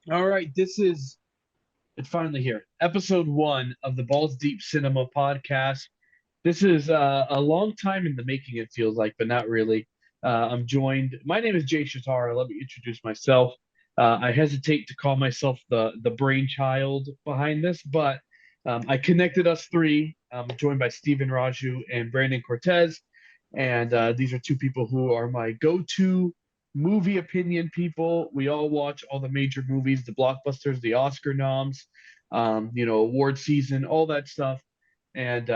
All right, it's finally here. Episode one of the Balls Deep Cinema podcast. This is a long time in the making, it feels like, but not really. I'm joined. My name is Jay Shatara. Let me introduce myself. I hesitate to call myself the brainchild behind this, but I connected us three. I'm joined by Stephen Raju and Brandon Cortez, and these are two people who are my go-to movie opinion people. We all watch all the major movies, the blockbusters, the Oscar noms, award season, all that stuff. And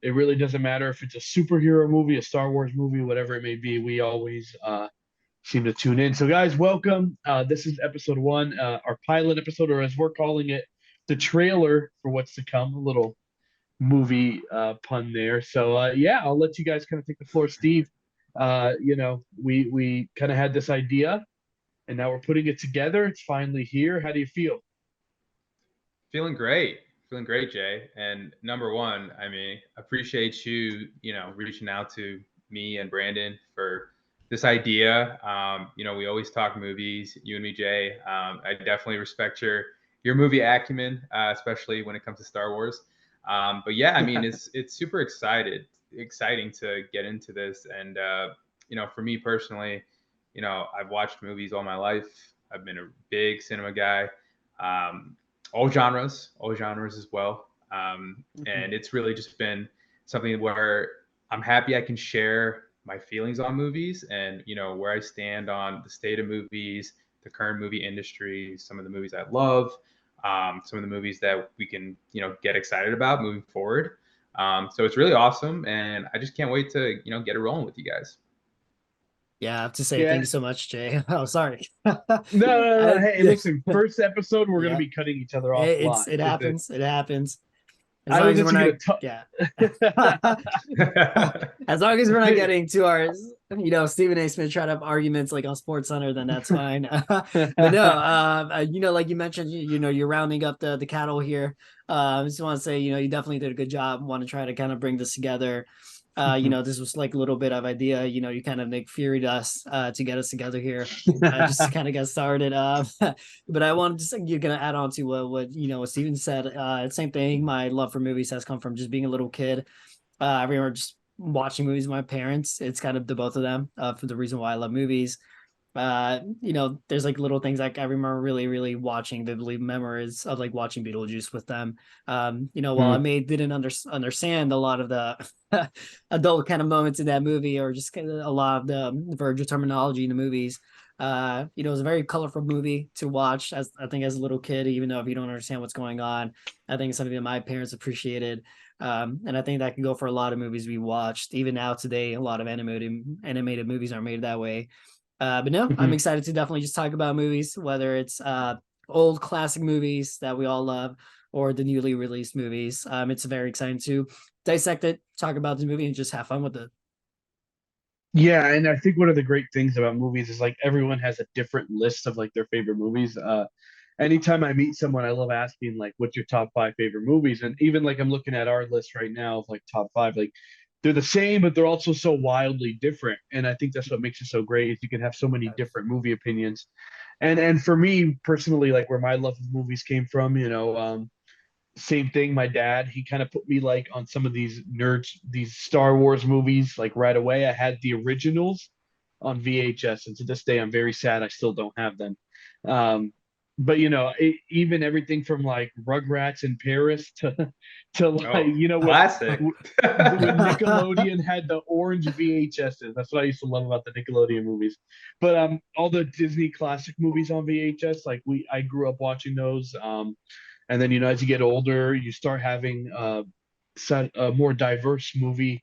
it really doesn't matter if it's a superhero movie, a Star Wars movie, whatever it may be. We always seem to tune in. So, guys, welcome. This is episode one, our pilot episode, or as we're calling it, the trailer for what's to come. A little movie pun there. So, yeah, I'll let you guys kind of take the floor, Steve. We kind of had this idea, and now we're putting it together. It's finally here. How do you feel? Feeling great. Feeling great, Jay. And number one, appreciate you, reaching out to me and Brandon for this idea. We always talk movies, you and me, Jay. I definitely respect your movie acumen, especially when it comes to Star Wars. But yeah, it's super exciting to get into this. And for me personally, I've watched movies all my life. I've been a big cinema guy. Um, all genres as well. Mhm. And it's really just been something where I'm happy I can share my feelings on movies and where I stand on the state of movies, the current movie industry, some of the movies I love, some of the movies that we can get excited about moving forward. So it's really awesome, and I just can't wait to get it rolling with you guys. Yeah, I have to say thank Yeah. you so much, Jay. Oh, sorry. No, no, no. Hey, Yeah, listen, first episode, we're going to yeah. be cutting each other off a lot. It happens. It happens. As I long was as we're actually not, going to yeah. talk. As long as we're not getting to our, Stephen A. Smith try to have arguments like on Sports Center, then that's fine. But no, like you mentioned, you're rounding up the cattle here. I just want to say, you definitely did a good job. Want to try to kind of bring this together. This was like a little bit of idea. You kind of Nick Fury'd us to get us together here, just to kind of get started. But I wanted to say, you're gonna add on to what Steven said. Same thing. My love for movies has come from just being a little kid. I remember just watching movies with my parents. It's kind of the both of them for the reason why I love movies. There's like little things like I remember really, really watching vividly memories of like watching Beetlejuice with them. While I Hmm. may didn't understand a lot of the adult kind of moments in that movie or just kind of a lot of the verge terminology in the movies. It was a very colorful movie to watch as I think as a little kid, even though if you don't understand what's going on, I think it's something that my parents appreciated. And I think that can go for a lot of movies we watched. Even now today, a lot of animated movies are made that way. But no, I'm Hmm. excited to definitely just talk about movies, whether it's old classic movies that we all love or the newly released movies. It's very exciting to dissect it, talk about the movie, and just have fun with it. Yeah, and I think one of the great things about movies is like everyone has a different list of like their favorite movies. Anytime I meet someone, I love asking like, "What's your top five favorite movies?" And even like I'm looking at our list right now of like top five, like they're the same, but they're also so wildly different. And I think that's what makes it so great is you can have so many different movie opinions. And for me personally, like where my love of movies came from, same thing. My dad, he kind of put me like on some of these nerds, these Star Wars movies, like right away. I had the originals on VHS, and to this day, I'm very sad I still don't have them. Um, but even everything from like Rugrats in Paris to like Oh, classic. when Nickelodeon had the orange VHSs. That's what I used to love about the Nickelodeon movies. But all the Disney classic movies on VHS, like I grew up watching those. And then as you get older, you start having a more diverse movie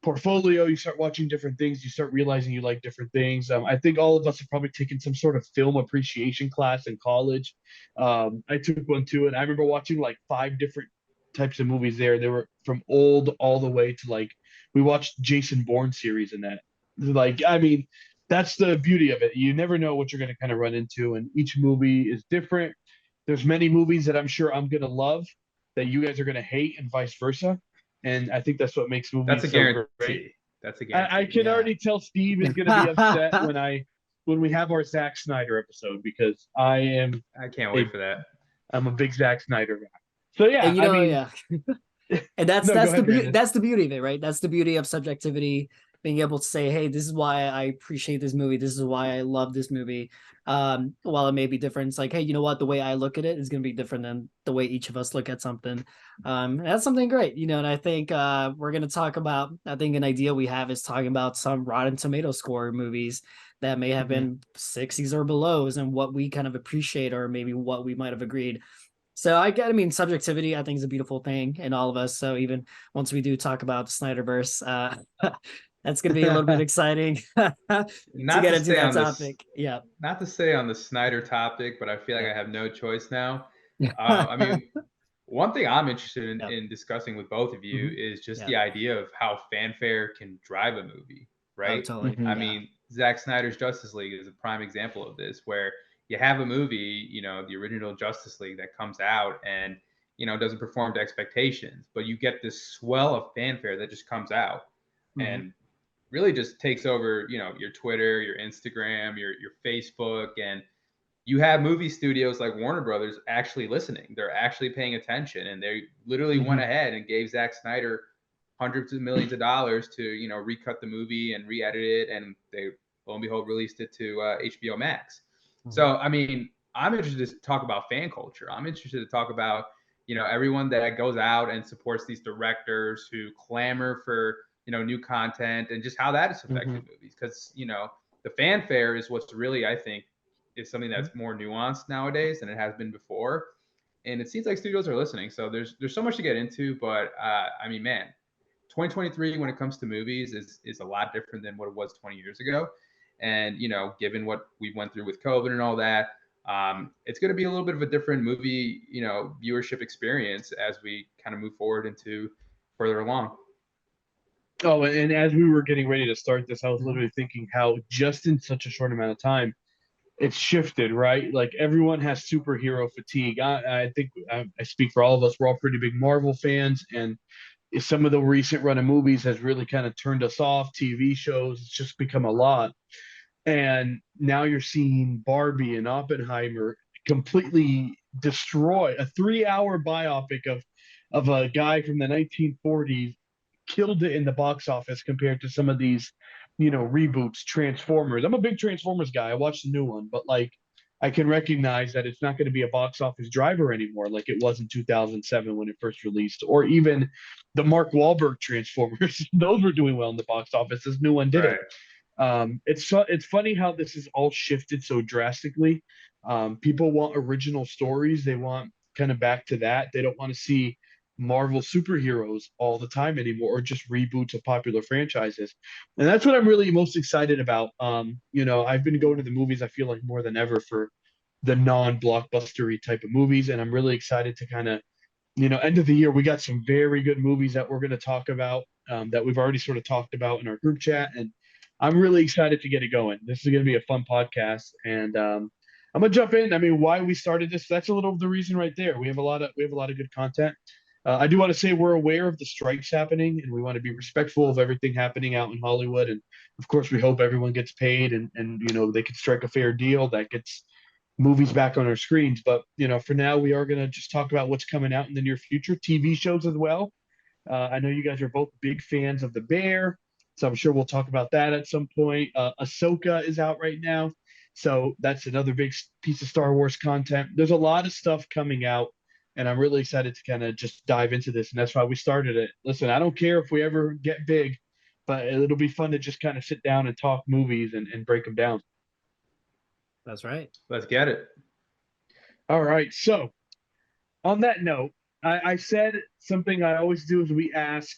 portfolio. You start watching different things. You start realizing you like different things. I think all of us have probably taken some sort of film appreciation class in college. I took one too, and I remember watching like five different types of movies there. They were from old all the way to like we watched Jason Bourne series in that. Like, I mean, that's the beauty of it. You never know what you're going to kind of run into, and each movie is different. There's many movies that I'm sure I'm going to love that you guys are going to hate, and vice versa. And I think that's what makes That's a movies so great. guarantee. That's a I guarantee. can Yeah. already tell Steve is going to be upset when when we have our Zack Snyder episode, because I can't a wait for that. I'm a big Zack Snyder guy. So yeah, And I mean, yeah. And that's no, go that's the ahead, Brandon. that's the beauty of it, right? That's the beauty of subjectivity, being able to say, hey, this is why I appreciate this movie, this is why I love this movie. While it may be different, it's like, hey, you know what, the way I look at it is going to be different than the way each of us look at something. That's something great, and I think we're going to talk about, I think an idea we have is talking about some Rotten Tomato score movies that may have been 60s or belows, and what we kind of appreciate, or maybe what we might have agreed. So I mean, subjectivity, I think, is a beautiful thing in all of us. So even once we do talk about the Snyderverse, that's going to be a little bit exciting to Not get to into stay that on this, topic. Yeah. not to stay on the Snyder topic, but I feel like Yeah. I have no choice now. Yeah. I mean, one thing I'm interested in, Yep. in discussing with both of you is just Yeah. the idea of how fanfare can drive a movie, Oh, right? totally. I Yeah. mean, Zack Snyder's Justice League is a prime example of this, where you have a movie, the original Justice League that comes out and, doesn't perform to expectations, but you get this swell of fanfare that just comes out and really just takes over, your Twitter, your Instagram, your Facebook, and you have movie studios like Warner Brothers actually listening. They're actually paying attention, and they literally went ahead and gave Zack Snyder hundreds of millions of dollars to recut the movie and re-edit it, and they lo and behold released it to HBO Max. So I mean, I'm interested to talk about fan culture. I'm interested to talk about everyone that goes out and supports these directors who clamor for new content, and just how that has affected movies, because the fanfare is what's really, I think, is something that's more nuanced nowadays than it has been before, and it seems like studios are listening. So there's so much to get into, but I mean, man, 2023 when it comes to movies is a lot different than what it was 20 years ago, and given what we went through with COVID and all that, it's going to be a little bit of a different movie viewership experience as we kind of move forward into further along. Oh, and as we were getting ready to start this, I was literally thinking how just in such a short amount of time, it's shifted, right? Like everyone has superhero fatigue. I think I speak for all of us. We're all pretty big Marvel fans, and some of the recent run of movies has really kind of turned us off. TV shows, it's just become a lot. And now you're seeing Barbie and Oppenheimer completely destroy a 3-hour biopic of a guy from the 1940s, killed it in the box office compared to some of these, reboots. Transformers. I'm a big Transformers guy. I watched the new one, but like I can recognize that it's not going to be a box office driver anymore like it was in 2007 when it first released, or even the Mark Wahlberg Transformers. Those were doing well in the box office. This new one didn't. Right. It's funny how this has all shifted so drastically. People want original stories. They want kind of back to that. They don't want to see Marvel superheroes all the time anymore, or just reboots of popular franchises. And that's what I'm really most excited about. I've been going to the movies, I feel like, more than ever for the non-blockbustery type of movies, and I'm really excited to kind of, end of the year, we got some very good movies that we're going to talk about, that we've already sort of talked about in our group chat, and I'm really excited to get it going. This is going to be a fun podcast, and I'm gonna jump in. I mean, why we started this? That's a little of the reason right there. We have a lot of good content. I do want to say we're aware of the strikes happening, and we want to be respectful of everything happening out in Hollywood. And of course, we hope everyone gets paid, and they can strike a fair deal that gets movies back on our screens. But for now, we are going to just talk about what's coming out in the near future, TV shows as well. I know you guys are both big fans of The Bear, so I'm sure we'll talk about that at some point. Ahsoka is out right now, so that's another big piece of Star Wars content. There's a lot of stuff coming out, and I'm really excited to kind of just dive into this, and that's why we started it. Listen, I don't care if we ever get big, but it'll be fun to just kind of sit down and talk movies and break them down. That's right. Let's get it. All right, so on that note, I said something I always do is we ask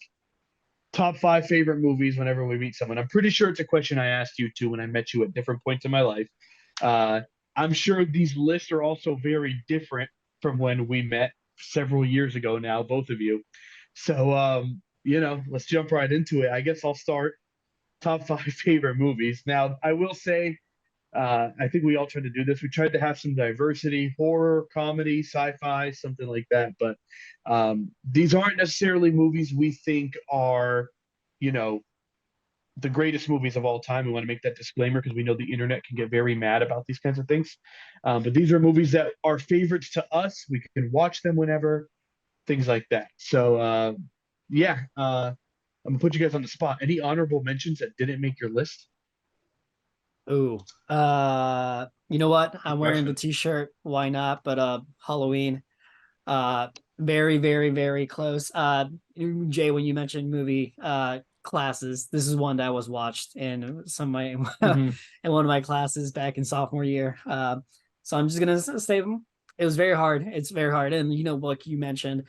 top 5 favorite movies whenever we meet someone. I'm pretty sure it's a question I asked you too when I met you at different points in my life. Uh, I'm sure these lists are also very different from when we met several years ago now, both of you. So, let's jump right into it. I guess I'll start top 5 favorite movies. Now, I will say, I think we all tried to do this. We tried to have some diversity, horror, comedy, sci-fi, something like that. But these aren't necessarily movies we think are, you know, the greatest movies of all time. We want to make that disclaimer because we know the internet can get very mad about these kinds of things. But these are movies that are favorites to us. We can watch them whenever, things like that. So, yeah, I'm gonna put you guys on the spot. Any honorable mentions that didn't make your list? Ooh. You know what? I'm Good wearing the question. t-shirt. Why not? But Halloween. Uh very, very, very close. Jay, when you mentioned movie classes, this is one that was watched in some of my Hmm. in one of my classes back in sophomore year. So I'm just gonna say them. It was very hard. It's very hard. And you know, like you mentioned,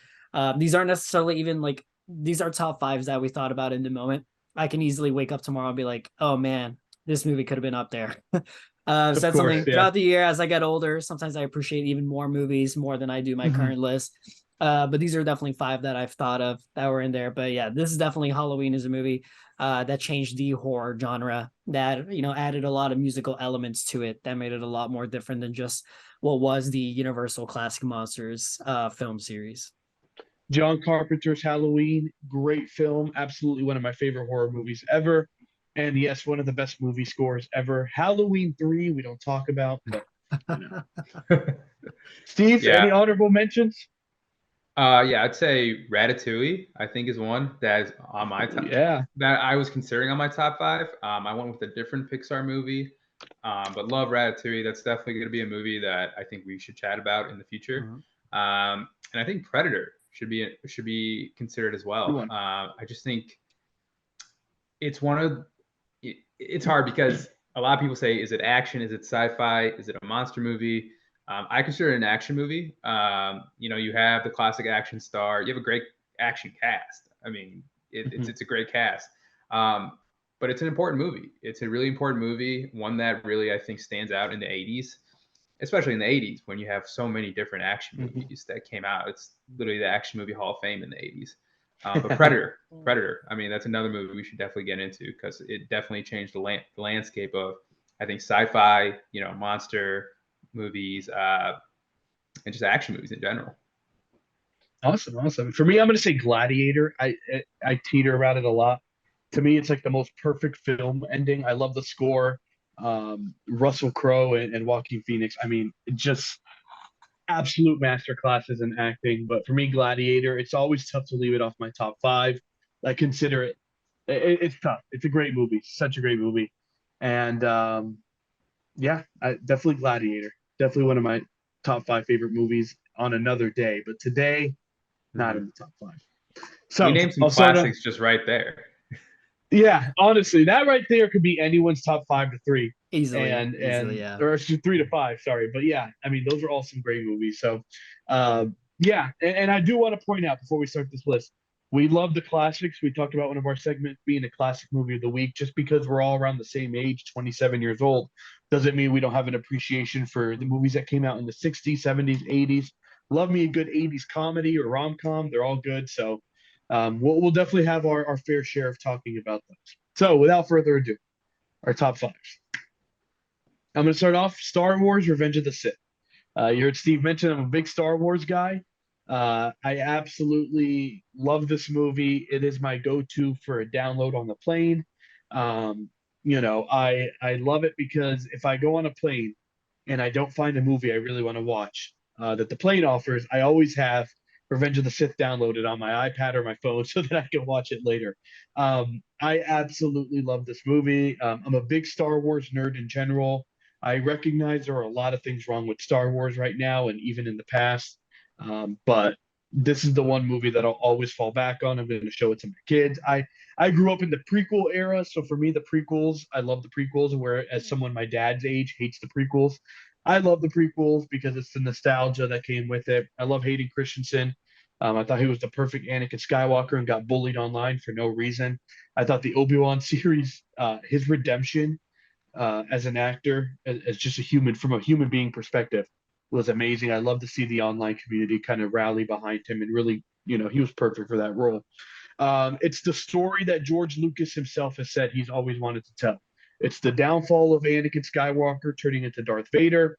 these aren't necessarily even like these are top fives that we thought about in the moment. I can easily wake up tomorrow and be like, oh man, this movie could have been up there. So Of that's course, something yeah. throughout the year as I get older. Sometimes I appreciate even more movies more than I do my Hmm. current list. But these are definitely five that I've thought of that were in there. But yeah, this is definitely Halloween is a movie that changed the horror genre, that added a lot of musical elements to it that made it a lot more different than just what was the Universal Classic Monsters film series. John Carpenter's Halloween, great film. Absolutely one of my favorite horror movies ever. And yes, one of the best movie scores ever. Halloween 3, we don't talk about, but you know. Steve, Yeah. any honorable mentions? Yeah, I'd say Ratatouille, I think, is one that is on my Oh, top yeah. that I was considering on my top five. I went with a different Pixar movie, but love Ratatouille. That's definitely going to be a movie that I think we should chat about in the future. Mhm. And I think Predator should be considered as Good well. one. I just think it's one of it's hard because a lot of people say, is it action? Is it sci-fi? Is it a monster movie? I consider it an action movie. You have the classic action star. You have a great action cast. I mean, Mhm. it's a great cast. Um, but it's an important movie. It's a really important movie, one that really I think stands out in the 80s, especially in the 80s when you have so many different action Mhm. movies that came out. It's literally the action movie Hall of Fame in the 80s. But Predator. I mean, that's another movie we should definitely get into because it definitely changed the landscape of, I think, sci-fi, monster movies, and just action movies in general. Awesome, awesome. For me, I'm going to say Gladiator. I teeter around it a lot. To me, it's like the most perfect film ending. I love the score. Russell Crowe and Joaquin Phoenix. I mean, just absolute master classes in acting. But for me, Gladiator, it's always tough to leave it off my top five. I consider it's tough. It's a great movie, such a great movie, and yeah, definitely Gladiator. Definitely one of my top five favorite movies on another day. But today, not Mm-hmm. in the top five. We So named some I'll start off. classics just right there. Yeah, honestly, that right there could be anyone's top 5 to 3, Easily, and yeah. or actually 3 to 5. Sorry, but yeah, I mean those are all some great movies. So, yeah, and I do want to point out before we start this list, we love the classics. We talked about one of our segments being a classic movie of the week. Just because we're all around the same age, 27 years old, doesn't mean we don't have an appreciation for the movies that came out in the 60s, 70s, 80s. Love me a good 80s comedy or rom com. They're all good. So we'll definitely have our fair share of talking about those. So, without further ado, our top fives. I'm going to start off Star Wars Revenge of the Sith. You heard Steve mention I'm a big Star Wars guy. I absolutely love this movie. It is my go-to for a download on the plane. Um, I love it because if I go on a plane and I don't find a movie I really want to watch that the plane offers, I always have Revenge of the Sith downloaded on my iPad or my phone so that I can watch it later. I absolutely love this movie. I'm a big Star Wars nerd in general. I recognize there are a lot of things wrong with Star Wars right now and even in the past. But this is the one movie that I'll always fall back on. I'm going to show it to my kids. I grew up in the prequel era, so for me, the prequels, I love the prequels. Whereas someone my dad's age hates the prequels, I love the prequels because it's the nostalgia that came with it. I love Hayden Christensen. I thought he was the perfect Anakin Skywalker and got bullied online for no reason. I thought the Obi-Wan series, his redemption as an actor, as just a human, from a human being perspective, was amazing. I love to see the online community kind of rally behind him and really, he was perfect for that role. It's the story that George Lucas himself has said he's always wanted to tell. It's the downfall of Anakin Skywalker turning into Darth Vader.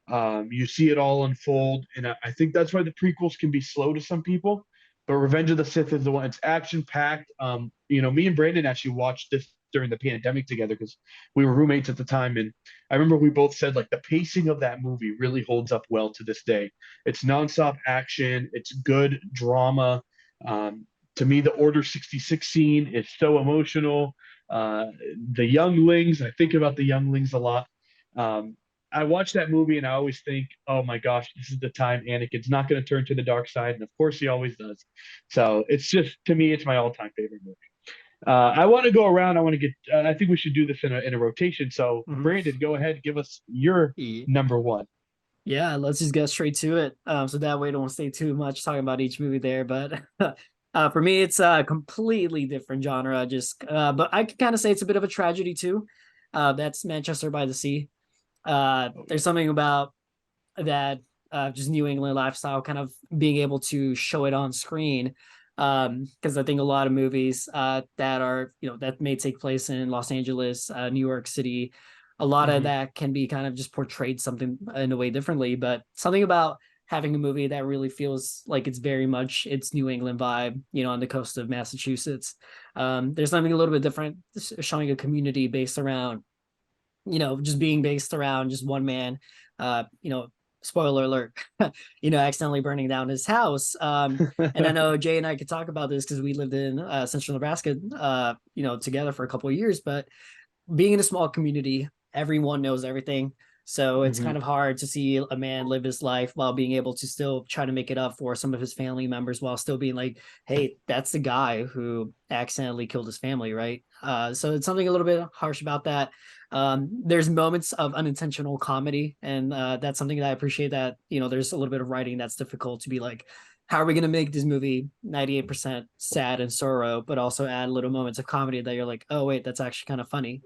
You see it all unfold, and I think that's why the prequels can be slow to some people. But Revenge of the Sith is the one. It's action packed. Me and Brandon actually watched this during the pandemic together because we were roommates at the time, and I remember we both said like the pacing of that movie really holds up well to this day. It's nonstop action, it's good drama. To me, the Order 66 scene is so emotional. Uh, the younglings, I think about the younglings a lot. Um, I watch that movie and I always think, oh my gosh, this is the time Anakin's not going to turn to the dark side, and of course he always does. So it's just to me, it's my all-time favorite movie. I want to go around. I want to get. I think we should do this in a rotation. So Brandon, go ahead, give us your number one. Yeah, let's just get straight to it. So that way, don't stay too much talking about each movie there. But for me, it's a completely different genre. But I can kind of say it's a bit of a tragedy too. That's Manchester by the Sea. There's something about that just New England lifestyle, kind of being able to show it on screen. Because I think a lot of movies that are, that may take place in Los Angeles, New York City, a lot of that can be kind of just portrayed something in a way differently. But something about having a movie that really feels like it's very much its New England vibe, on the coast of Massachusetts. There's something a little bit different, showing a community based around, just being based around just one man, uh, you know, spoiler alert, accidentally burning down his house. And I know Jay and I could talk about this because we lived in central Nebraska, together for a couple of years, but being in a small community, everyone knows everything. So it's kind of hard to see a man live his life while being able to still try to make it up for some of his family members while still being like, hey, that's the guy who accidentally killed his family, right? So it's something a little bit harsh about that. There's moments of unintentional comedy, and that's something that I appreciate, that, there's a little bit of writing that's difficult to be like, how are we going to make this movie 98% sad and sorrow, but also add little moments of comedy that you're like, oh, wait, that's actually kind of funny,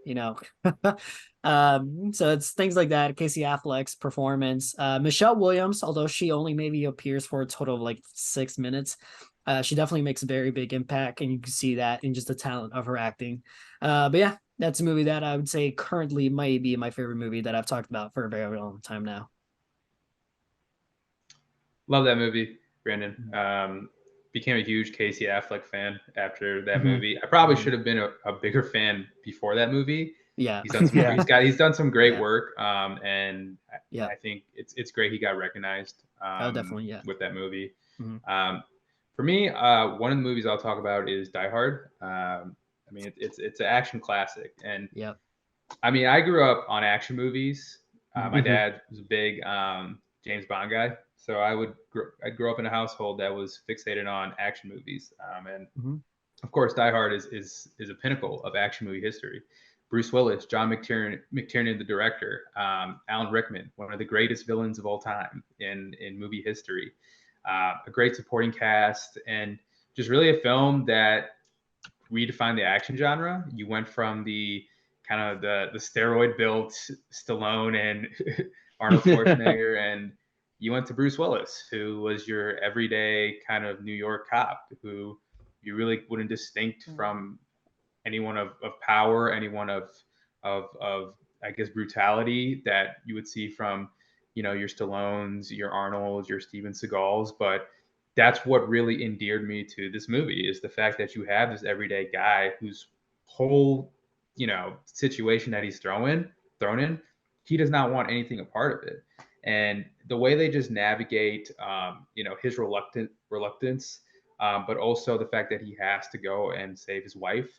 So it's things like that. Casey Affleck's performance. Michelle Williams, although she only maybe appears for a total of like 6 minutes, she definitely makes a very big impact, and you can see that in just the talent of her acting. But yeah, that's a movie that I would say currently might be my favorite movie that I've talked about for a very long time now. Love that movie, Brandon. Became a huge Casey Affleck fan after that movie. I probably should have been a bigger fan before that movie. Yeah, he's done some, he's done some great work, and yeah, I think it's great he got recognized. Definitely, yeah, with that movie. For me, one of the movies I'll talk about is Die Hard. I mean, it's an action classic, and I mean, I grew up on action movies. My dad was a big James Bond guy, so I'd grow up in a household that was fixated on action movies, and of course, Die Hard is a pinnacle of action movie history. Bruce Willis, John McTiernan, the director, Alan Rickman, one of the greatest villains of all time in movie history, a great supporting cast, and just really a film that redefined the action genre. You went from the kind of the steroid built Stallone and Arnold Schwarzenegger, and you went to Bruce Willis, who was your everyday kind of New York cop, who you really wouldn't distinct from anyone of power, anyone of I guess brutality that you would see from, your Stallones, your Arnolds, your Steven Seagals. But that's what really endeared me to this movie, is the fact that you have this everyday guy whose whole, situation that he's thrown in, he does not want anything a part of it. And the way they just navigate, his reluctance, but also the fact that he has to go and save his wife,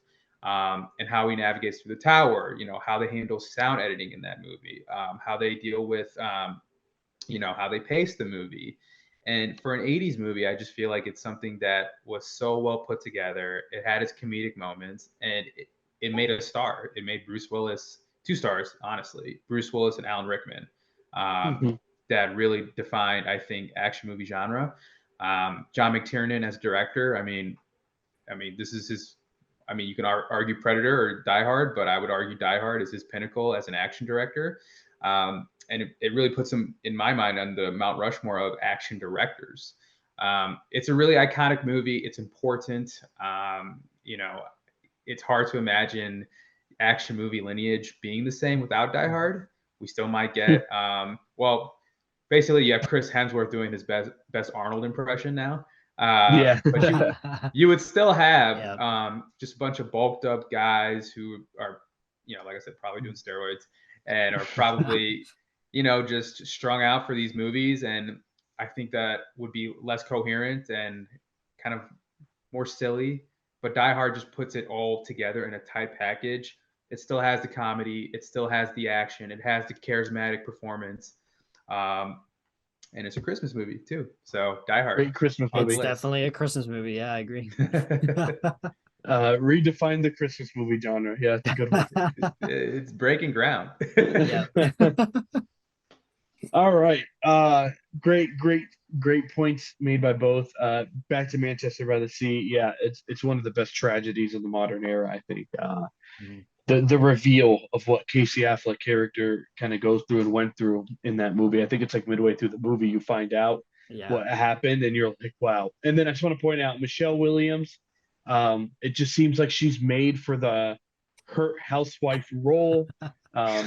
and how he navigates through the tower, how they handle sound editing in that movie, how they deal with, how they pace the movie. And for an 80s movie, I just feel like it's something that was so well put together. It had its comedic moments, and it made a star. It made Bruce Willis 2 stars, honestly. Bruce Willis and Alan Rickman, that really defined, I think, action movie genre. John McTiernan as director, I mean, this is his. I mean, you can argue Predator or Die Hard, but I would argue Die Hard is his pinnacle as an action director. And it really puts him, in my mind, on the Mount Rushmore of action directors. It's a really iconic movie. It's important. It's hard to imagine action movie lineage being the same without Die Hard. We still might get, basically, you have Chris Hemsworth doing his best Arnold impression now. Yeah. But you would still have Yeah. just a bunch of bulked up guys who are, like I said, probably doing steroids and are probably, just strung out for these movies. And I think that would be less coherent and kind of more silly. But Die Hard just puts it all together in a tight package. It still has the comedy, it still has the action, it has the charismatic performance. Um, and it's a Christmas movie too. So Die Hard Great Christmas on the It's movie. list. definitely a Christmas movie. Yeah, I agree. Redefine the Christmas movie genre. Yeah, it's a good one. It's breaking ground. Yeah. All right. Great points made by both. Back to Manchester by the Sea. Yeah, it's one of the best tragedies of the modern era, I think. Mhm. The reveal of what Casey Affleck character kind of goes through and went through in that movie. I think it's like midway through the movie you find out Yeah. what happened, and you're like, wow. And then I just want to point out Michelle Williams. It just seems like she's made for the hurt housewife role. Yeah.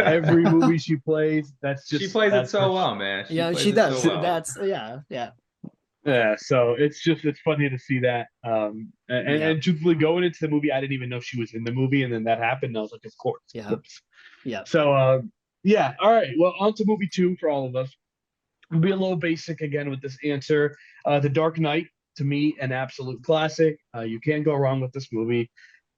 Every movie she plays, She plays it that's her. so well, man. She Yeah, plays she it so does. well. That's yeah, yeah, Yeah, so it's funny to see that. yeah, And truthfully, going into the movie, I didn't even know she was in the movie, and then that happened, and I was like, of yeah, course. yeah. So yeah, all right. Well, on to movie two for all of us. I'll be a little basic again with this answer. The Dark Knight, to me, an absolute classic. You can't go wrong with this movie.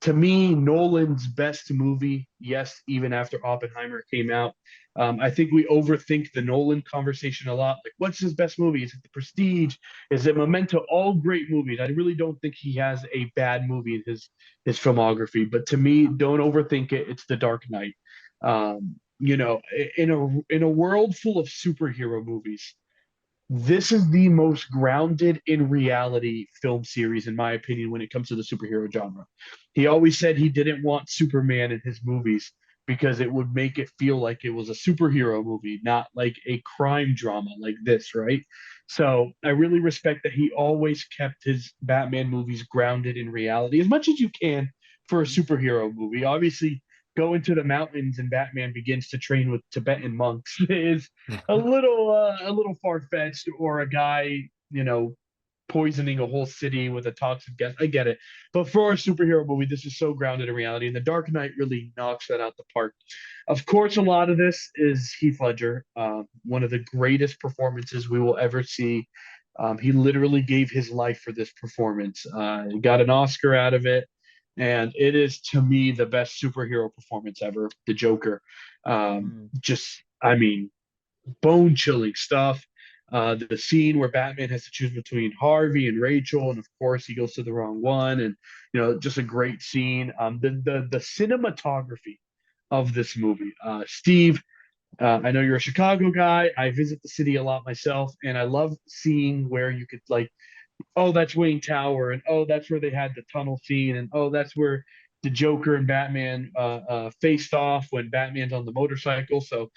To me, Nolan's best movie. Yes, even after Oppenheimer came out. I think we overthink the Nolan conversation a lot. Like, what's his best movie? Is it The Prestige? Is it Memento? All great movies. I really don't think he has a bad movie in his filmography. But to me, don't overthink it. It's The Dark Knight. In a world full of superhero movies, this is the most grounded in reality film series, in my opinion, when it comes to the superhero genre. He always said he didn't want Superman in his movies because it would make it feel like it was a superhero movie, not like a crime drama like this, right? So I really respect that he always kept his Batman movies grounded in reality as much as you can for a superhero movie. Obviously, go into the mountains and Batman begins to train with Tibetan monks is a little far fetched, or a guy, poisoning a whole city with a toxic gas. I get it, but for a superhero movie, this is so grounded in reality, and The Dark Knight really knocks that out the park. Of course, a lot of this is Heath Ledger, one of the greatest performances we will ever see. He literally gave his life for this performance. He got an Oscar out of it, and it is to me the best superhero performance ever. The Joker, Mm. just I mean, bone chilling stuff. The scene where Batman has to choose between Harvey and Rachel, and of course he goes to the wrong one, and just a great scene. The cinematography of this movie, Steve. I know you're a Chicago guy. I visit the city a lot myself, and I love seeing where you could like, oh, that's Wayne Tower, and oh, that's where they had the tunnel scene, and oh, that's where the Joker and Batman faced off when Batman's on the motorcycle. So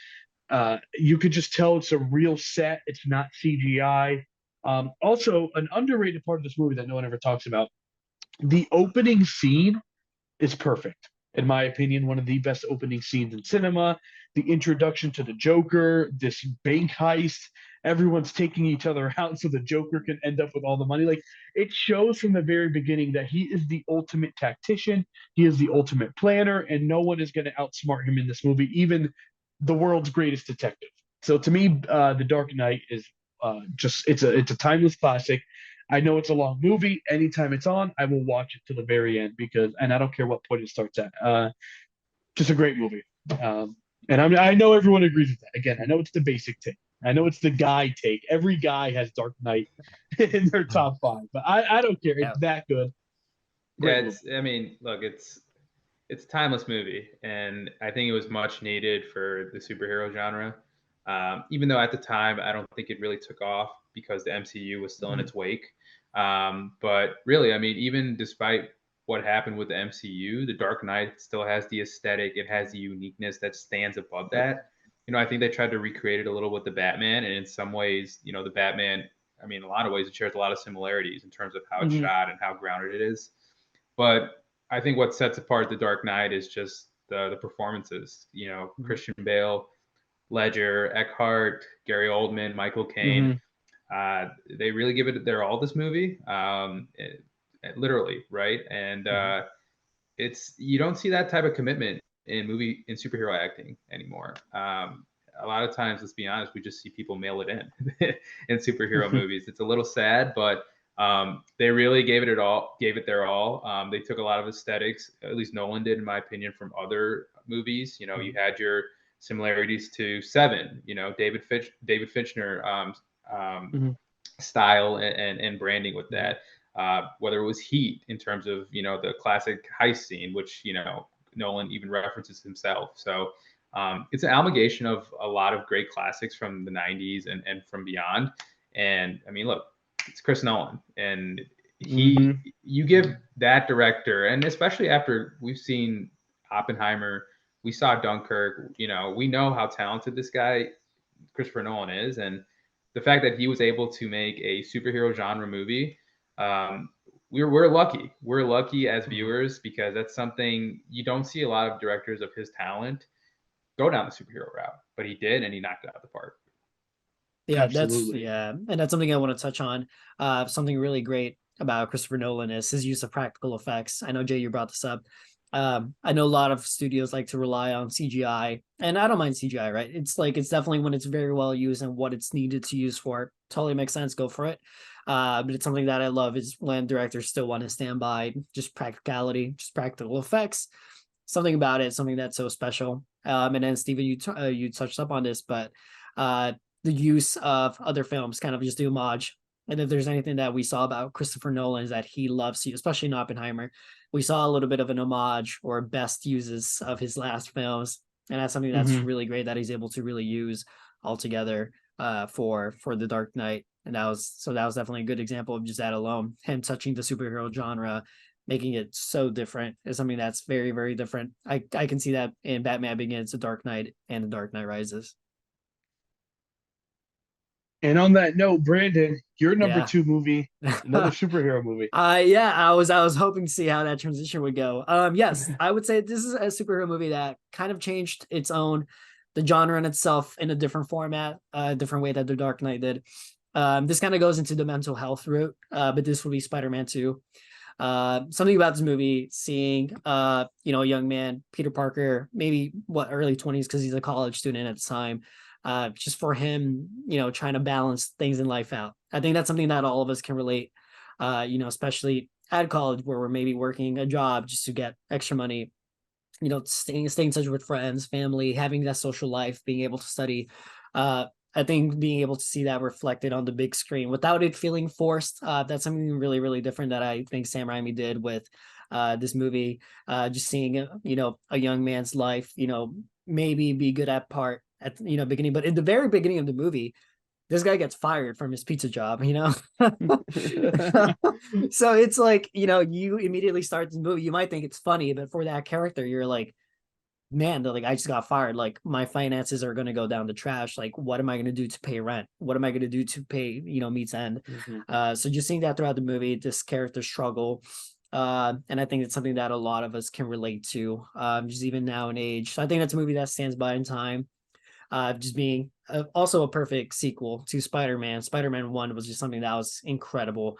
you could just tell it's a real set. It's not CGI. Also, an underrated part of this movie that no one ever talks about: the opening scene is perfect, in my opinion. One of the best opening scenes in cinema. The introduction to the Joker, this bank heist. Everyone's taking each other out so the Joker can end up with all the money. Like, it shows from the very beginning that he is the ultimate tactician. He is the ultimate planner, and no one is going to outsmart him in this movie, even the world's greatest detective. So to me, The Dark Knight is just it's a timeless classic. I know it's a long movie. Anytime it's on, I will watch it to the very end and I don't care what point it starts at. Just a great movie. I know everyone agrees with that. Again, I know it's the basic take. I know it's the guy take. Every guy has Dark Knight in their top five, but I don't care. Yeah. It's that good. Yeah, Great movie. I mean, look, it's a timeless movie, and I think it was much needed for the superhero genre. Even though at the time I don't think it really took off because the MCU was still in its wake. But really, I mean, even despite what happened with the MCU, The Dark Knight still has the aesthetic. It has the uniqueness that stands above that. I think they tried to recreate it a little with the Batman, and in some ways, the Batman. I mean, in a lot of ways, it shares a lot of similarities in terms of how it's Mhm. shot and how grounded it is. But I think what sets apart The Dark Knight is just the performances. Mhm. Christian Bale, Ledger, Eckhart, Gary Oldman, Michael Caine. Mhm. They really give it their all this movie, literally, right? And it's you don't see that type of commitment in superhero acting anymore. A lot of times, let's be honest, we just see people mail it in in superhero movies. It's a little sad, but they really gave it their all. They took a lot of aesthetics, at least Nolan did, in my opinion, from other movies. You know, you had your similarities to Seven. You know, David Fincher style and branding with that. Whether it was Heat in terms of the classic heist scene, which Nolan even references himself. So it's an amalgamation of a lot of great classics from the 90s and from beyond. And I mean, look, it's Chris Nolan, and you give that director, and especially after we've seen Oppenheimer, we saw Dunkirk, we know how talented this guy Christopher Nolan is, and the fact that he was able to make a superhero genre movie, we're lucky. We're lucky as viewers because that's something you don't see a lot of directors of his talent go down the superhero route, but he did, and he knocked it out of the park. Yeah, Absolutely. and that's something I want to touch on. Something really great about Christopher Nolan is his use of practical effects. I know Jay, you brought this up. I know a lot of studios like to rely on CGI, and I don't mind CGI, right? It's definitely when it's very well used and what it's needed to use for. Totally makes sense. Go for it. But it's something that I love is when directors still want to stand by just practicality, just practical effects. Something about it, something that's so special. And then Steven, you touched up on this, but the use of other films, kind of just the homage. And if there's anything that we saw about Christopher Nolan is that he loves you, especially in Oppenheimer. We saw a little bit of an homage or best uses of his last films, and that's something that's really great that he's able to really use altogether for the Dark Knight. And that was definitely a good example of just that alone. Him touching the superhero genre, making it so different is something that's very, very different. I can see that in Batman Begins, The Dark Knight, and The Dark Knight Rises. And on that note, Brandon, your number Yeah. 2 movie, another superhero movie. Yeah, I was hoping to see how that transition would go. Yes, I would say this is a superhero movie that kind of changed the genre in itself in a different format, a different way that The Dark Knight did. This kind of goes into the mental health route, but this would be Spider-Man 2. Something about this movie, seeing a young man, Peter Parker, maybe early 20s because he's a college student at the time, just for him, trying to balance things in life out. I think that's something that all of us can relate, especially at college where we're maybe working a job just to get extra money, staying in touch with friends, family, having that social life, being able to study. I think being able to see that reflected on the big screen without it feeling forced, that's something really, really different that I think Sam Raimi did with this movie. Just seeing, a young man's life, maybe be good at part at beginning, but in the very beginning of the movie, this guy gets fired from his pizza job, So it's like, you immediately start the movie, you might think it's funny, but for that character, you're like, man, they're like, I just got fired. Like, my finances are going to go down the trash. Like, what am I going to do to pay rent? What am I going to do to pay, meets end? So just seeing that throughout the movie, this character struggle. And I think it's something that a lot of us can relate to, just even now in age. So I think that's a movie that stands by in time. Just being also a perfect sequel to Spider-Man. Spider-Man 1 was just something that was incredible.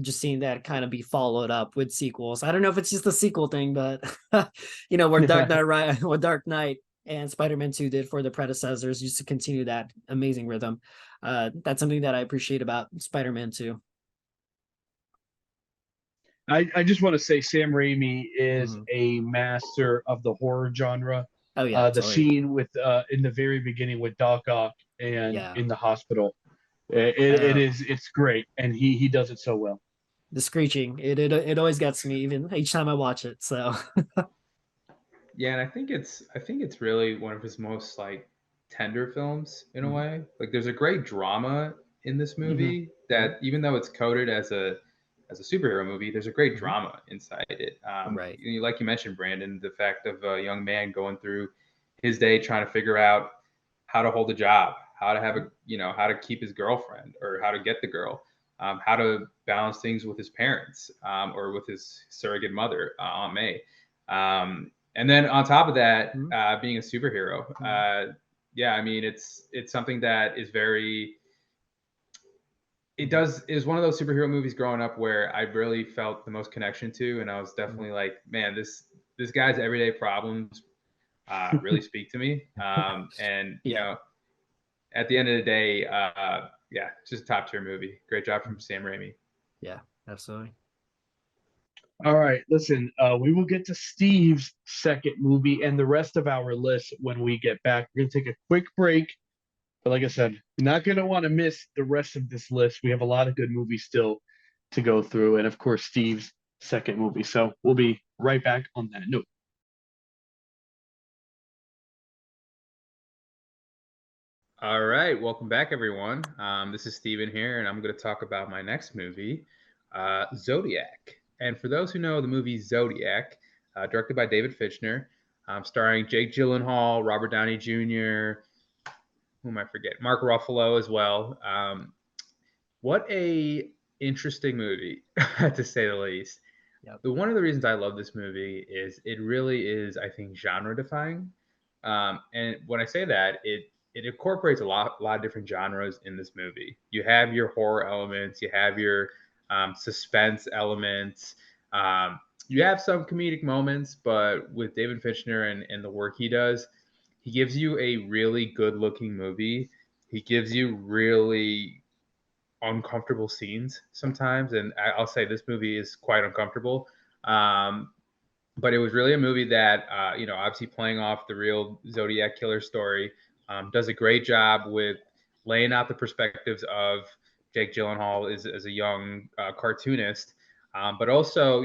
Just seeing that kind of be followed up with sequels. I don't know if it's just a sequel thing, but where Dark Knight and Spider-Man 2 did for the predecessors, just to continue that amazing rhythm. That's something that I appreciate about Spider-Man 2. I just want to say Sam Raimi is a master of the horror genre. Oh yeah, The totally. scene with in the very beginning with Doc Ock and Yeah. in the hospital, it's great, and he does it so well. The screeching, it always gets me, even each time I watch it. So Yeah, and I think it's really one of his most like tender films in a way. Like there's a great drama in this movie that even though it's coded as a superhero movie, there's a great drama inside it. Right. Like you mentioned, Brandon, the fact of a young man going through his day trying to figure out how to hold a job, how to have how to keep his girlfriend or how to get the girl, how to balance things with his parents or with his surrogate mother, Aunt May. And then on top of that, being a superhero, yeah, I mean, it's something that is very it does is one of those superhero movies growing up where I really felt the most connection to, and I was definitely like, man, this guy's everyday problems really speak to me. And you Yeah. know, at the end of the day, yeah, it's just a top tier movie. Great job from Sam Raimi. Yeah, absolutely. All right, listen, we will get to Steve's second movie and the rest of our list when we get back. We're going to take a quick break. But like I said, you're not going to want to miss the rest of this list. We have a lot of good movies still to go through. And of course, Steve's second movie. So we'll be right back on that note. All right, welcome back, everyone. This is Steven here, and I'm going to talk about my next movie, Zodiac. And for those who know the movie Zodiac, directed by David Fincher, starring Jake Gyllenhaal, Robert Downey Jr., who am I forget? Mark Ruffalo as well. What a interesting movie, to say the least. Yep. One of the reasons I love this movie is it really is, I think, genre defying. And when I say that, it incorporates a lot of different genres in this movie. You have your horror elements, you have your suspense elements, you have some comedic moments, but with David Fincher and the work he does, he gives you a really good looking movie. He gives you really uncomfortable scenes sometimes, and I'll say this movie is quite uncomfortable. Um, but it was really a movie that, obviously playing off the real Zodiac killer story, does a great job with laying out the perspectives of Jake Gyllenhaal as a young cartoonist, but also,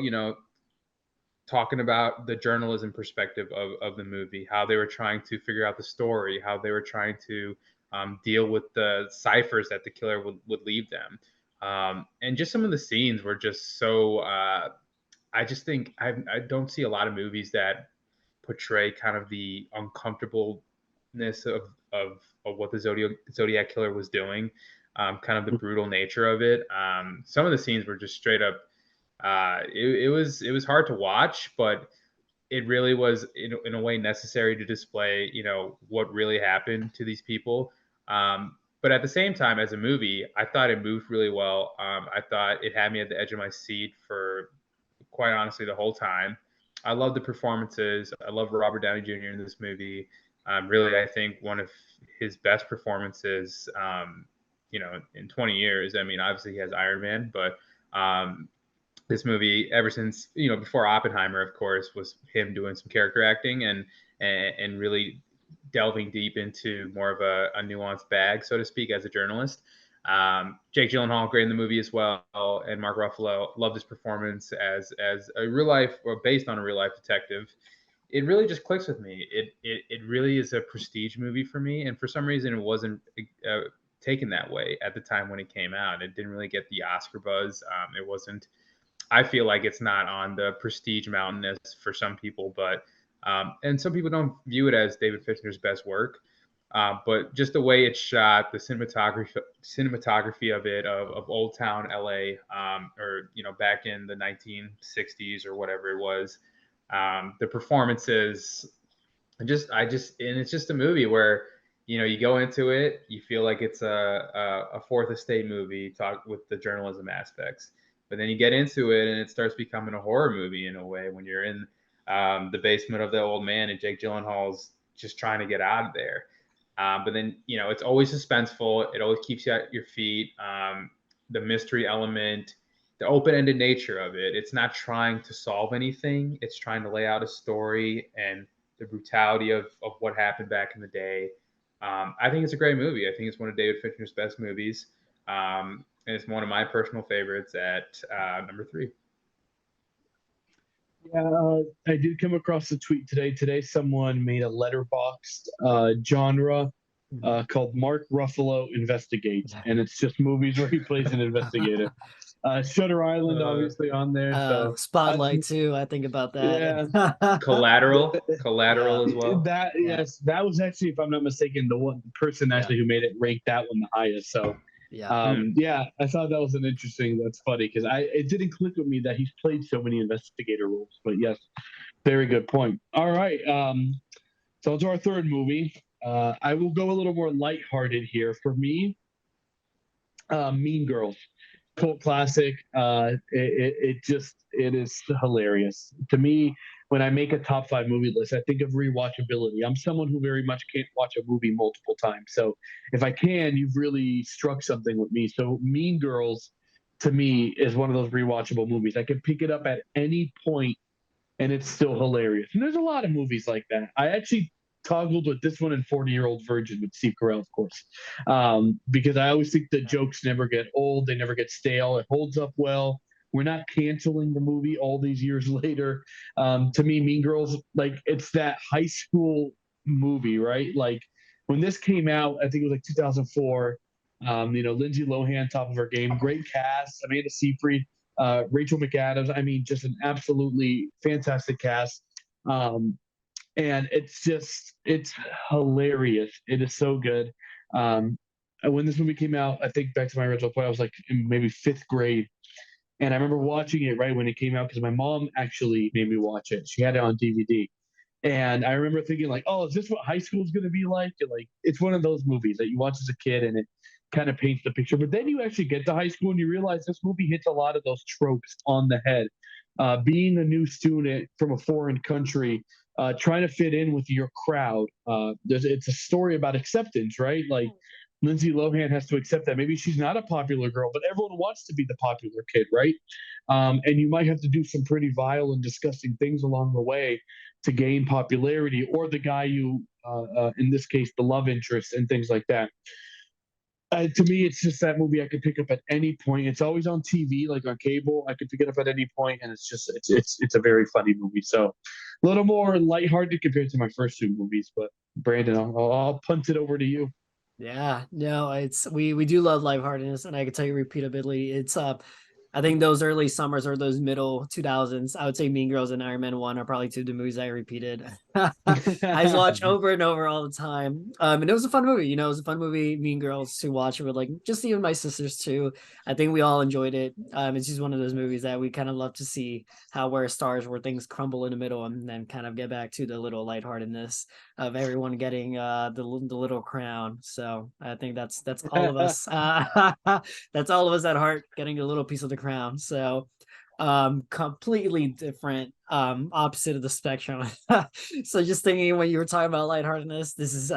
talking about the journalism perspective of the movie, how they were trying to figure out the story, how they were trying to deal with the ciphers that the killer would leave them. And just some of the scenes were just so, I just think I don't see a lot of movies that portray kind of the uncomfortableness of what the Zodiac killer was doing, kind of the brutal nature of it. Some of the scenes were just straight up. It was hard to watch, but it really was in a way necessary to display, what really happened to these people. But at the same time, as a movie, I thought it moved really well. I thought it had me at the edge of my seat for quite honestly the whole time. I love the performances. I love Robert Downey Jr. in this movie. Really, I think one of his best performances, in 20 years. I mean, obviously he has Iron Man, but this movie, ever since before Oppenheimer, of course, was him doing some character acting and really delving deep into more of a nuanced bag, so to speak, as a journalist. Jake Gyllenhaal, great in the movie as well, and Mark Ruffalo, loved his performance as a real life or based on a real life detective. It really just clicks with me. It really is a prestige movie for me, and for some reason, it wasn't taken that way at the time when it came out. It didn't really get the Oscar buzz. It wasn't. I feel like it's not on the prestige mountain as for some people, but and some people don't view it as David Fincher's best work. But just the way it's shot, the cinematography of it, of Old Town LA, or back in the 1960s or whatever it was, the performances, and it's just a movie where you go into it, you feel like it's a fourth estate movie, talk with the journalism aspects, but then you get into it and it starts becoming a horror movie in a way when you're in the basement of the old man and Jake Gyllenhaal's just trying to get out of there. But then it's always suspenseful. It always keeps you at your feet. The mystery element, the open-ended nature of it. It's not trying to solve anything. It's trying to lay out a story and the brutality of what happened back in the day. I think it's a great movie. I think it's one of David Fincher's best movies. And it's one of my personal favorites at number 3. Yeah, I did come across a tweet today. Today, someone made a letterboxed genre called Mark Ruffalo Investigates, and it's just movies where he plays an investigator. Shutter Island, obviously, on there. So Spotlight too. I think about yeah, that. Collateral as well. that yes, that was actually, if I'm not mistaken, the person actually who made it ranked that one the highest. So Yeah. yeah, I thought that was an interesting. That's funny because it didn't click with me that he's played so many investigator roles. But yes, very good point. All right, so to our third movie. I will go a little more lighthearted here. For me, Mean Girls, cult classic. It is hilarious to me. When I make a top 5 movie list, I think of rewatchability. I'm someone who very much can't watch a movie multiple times. So if I can, you've really struck something with me. So Mean Girls to me is one of those rewatchable movies. I can pick it up at any point and it's still hilarious. And there's a lot of movies like that. I actually toggled with this one and 40-Year-Old Virgin with Steve Carell, of course, because I always think the jokes never get old, they never get stale. It holds up well. We're not canceling the movie all these years later. To me, Mean Girls, like it's that high school movie, right? Like when this came out, I think it was like 2004. Lindsay Lohan, top of her game, great cast, Amanda Seyfried, Rachel McAdams. I mean, just an absolutely fantastic cast. Um, and it's hilarious. It is so good. When this movie came out, I think back to my original point, I was like in maybe 5th grade. And I remember watching it right when it came out because my mom actually made me watch it. She had it on DVD. And I remember thinking like, oh, is this what high school is going to be like? And like, it's one of those movies that you watch as a kid and it kind of paints the picture. But then you actually get to high school and you realize this movie hits a lot of those tropes on the head. Being a new student from a foreign country, trying to fit in with your crowd. It's a story about acceptance, right? Like Lindsay Lohan has to accept that maybe she's not a popular girl, but everyone wants to be the popular kid, right? And you might have to do some pretty vile and disgusting things along the way to gain popularity, or the guy in this case, the love interest and things like that. To me, it's just that movie I could pick up at any point. It's always on TV, like on cable. I could pick it up at any point, and it's a very funny movie. So a little more lighthearted compared to my first 2 movies. But Brandon, I'll punt it over to you. Yeah, no, it's we do love lightheartedness, and I can tell you repeatability. It's I think those early summers or those middle 2000s, I would say Mean Girls and Iron Man 1 are probably 2 of the movies I repeated. I just watch over and over all the time. And it was a fun movie, it was a fun movie, Mean Girls, to watch it with like just even my sisters too. I think we all enjoyed it. It's just one of those movies that we kind of love to see how where stars where things crumble in the middle and then kind of get back to the little lightheartedness of everyone getting the little crown. So I think that's all of us. That's all of us at heart getting a little piece of the crown. So completely different opposite of the spectrum. So just thinking when you were talking about lightheartedness, this is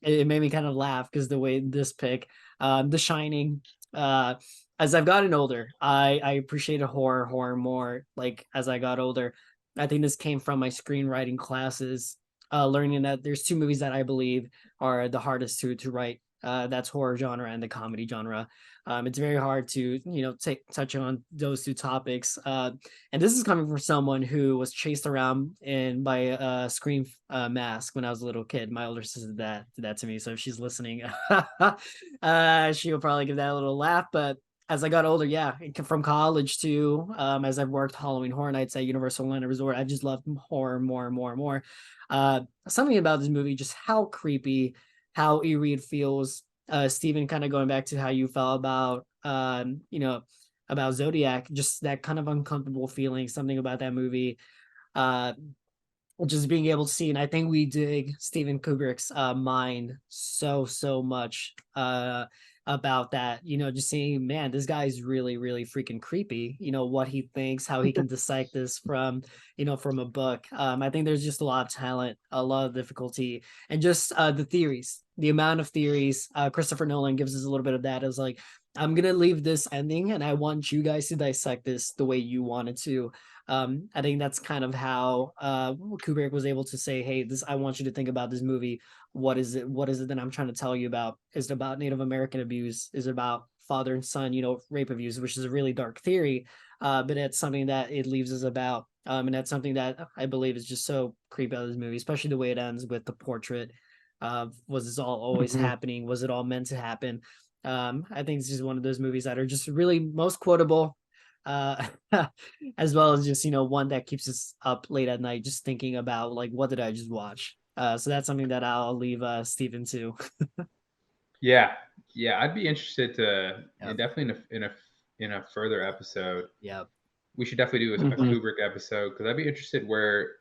it made me kind of laugh because the way this pick, The Shining, as I've gotten older, I appreciated horror more like as I got older. I think this came from my screenwriting classes, learning that there's 2 movies that I believe are the hardest to write. That's horror genre and the comedy genre. It's very hard to touch on those 2 topics. And this is coming from someone who was chased around by a scream mask when I was a little kid. My older sister did that to me. So if she's listening, she'll probably give that a little laugh. But as I got older, yeah, from college to as I've worked Halloween Horror Nights at Universal Orlando Resort, I just loved horror more and more and more. Something about this movie, just how creepy, how eerie it feels. Stephen, kind of going back to how you felt about Zodiac, just that kind of uncomfortable feeling, something about that movie. Uh, just being able to see, and I think we dig Steven Kubrick's mind so much about that. Just seeing, man, this guy's really freaking creepy. What he thinks, how he can dissect this from a book. I think there's just a lot of talent, a lot of difficulty, and just the theories, the amount of theories. Christopher Nolan gives us a little bit of that as like, I'm gonna leave this ending, and I want you guys to dissect this the way you wanted to. I think that's kind of how Kubrick was able to say, "Hey, I want you to think about this movie. What is it? What is it that I'm trying to tell you about? Is it about Native American abuse? Is it about father and son, rape abuse, which is a really dark theory, but it's something that it leaves us about, and that's something that I believe is just so creepy about this movie, especially the way it ends with the portrait. Was this all always happening? Was it all meant to happen? I think it's just one of those movies that are just really most quotable, uh as well as just one that keeps us up late at night just thinking about like what did I just watch. So that's something that I'll leave Stephen to. Yeah, yeah, I'd be interested to Yep. definitely in a further episode. Yep. We should definitely do a Kubrick episode because I'd be interested where,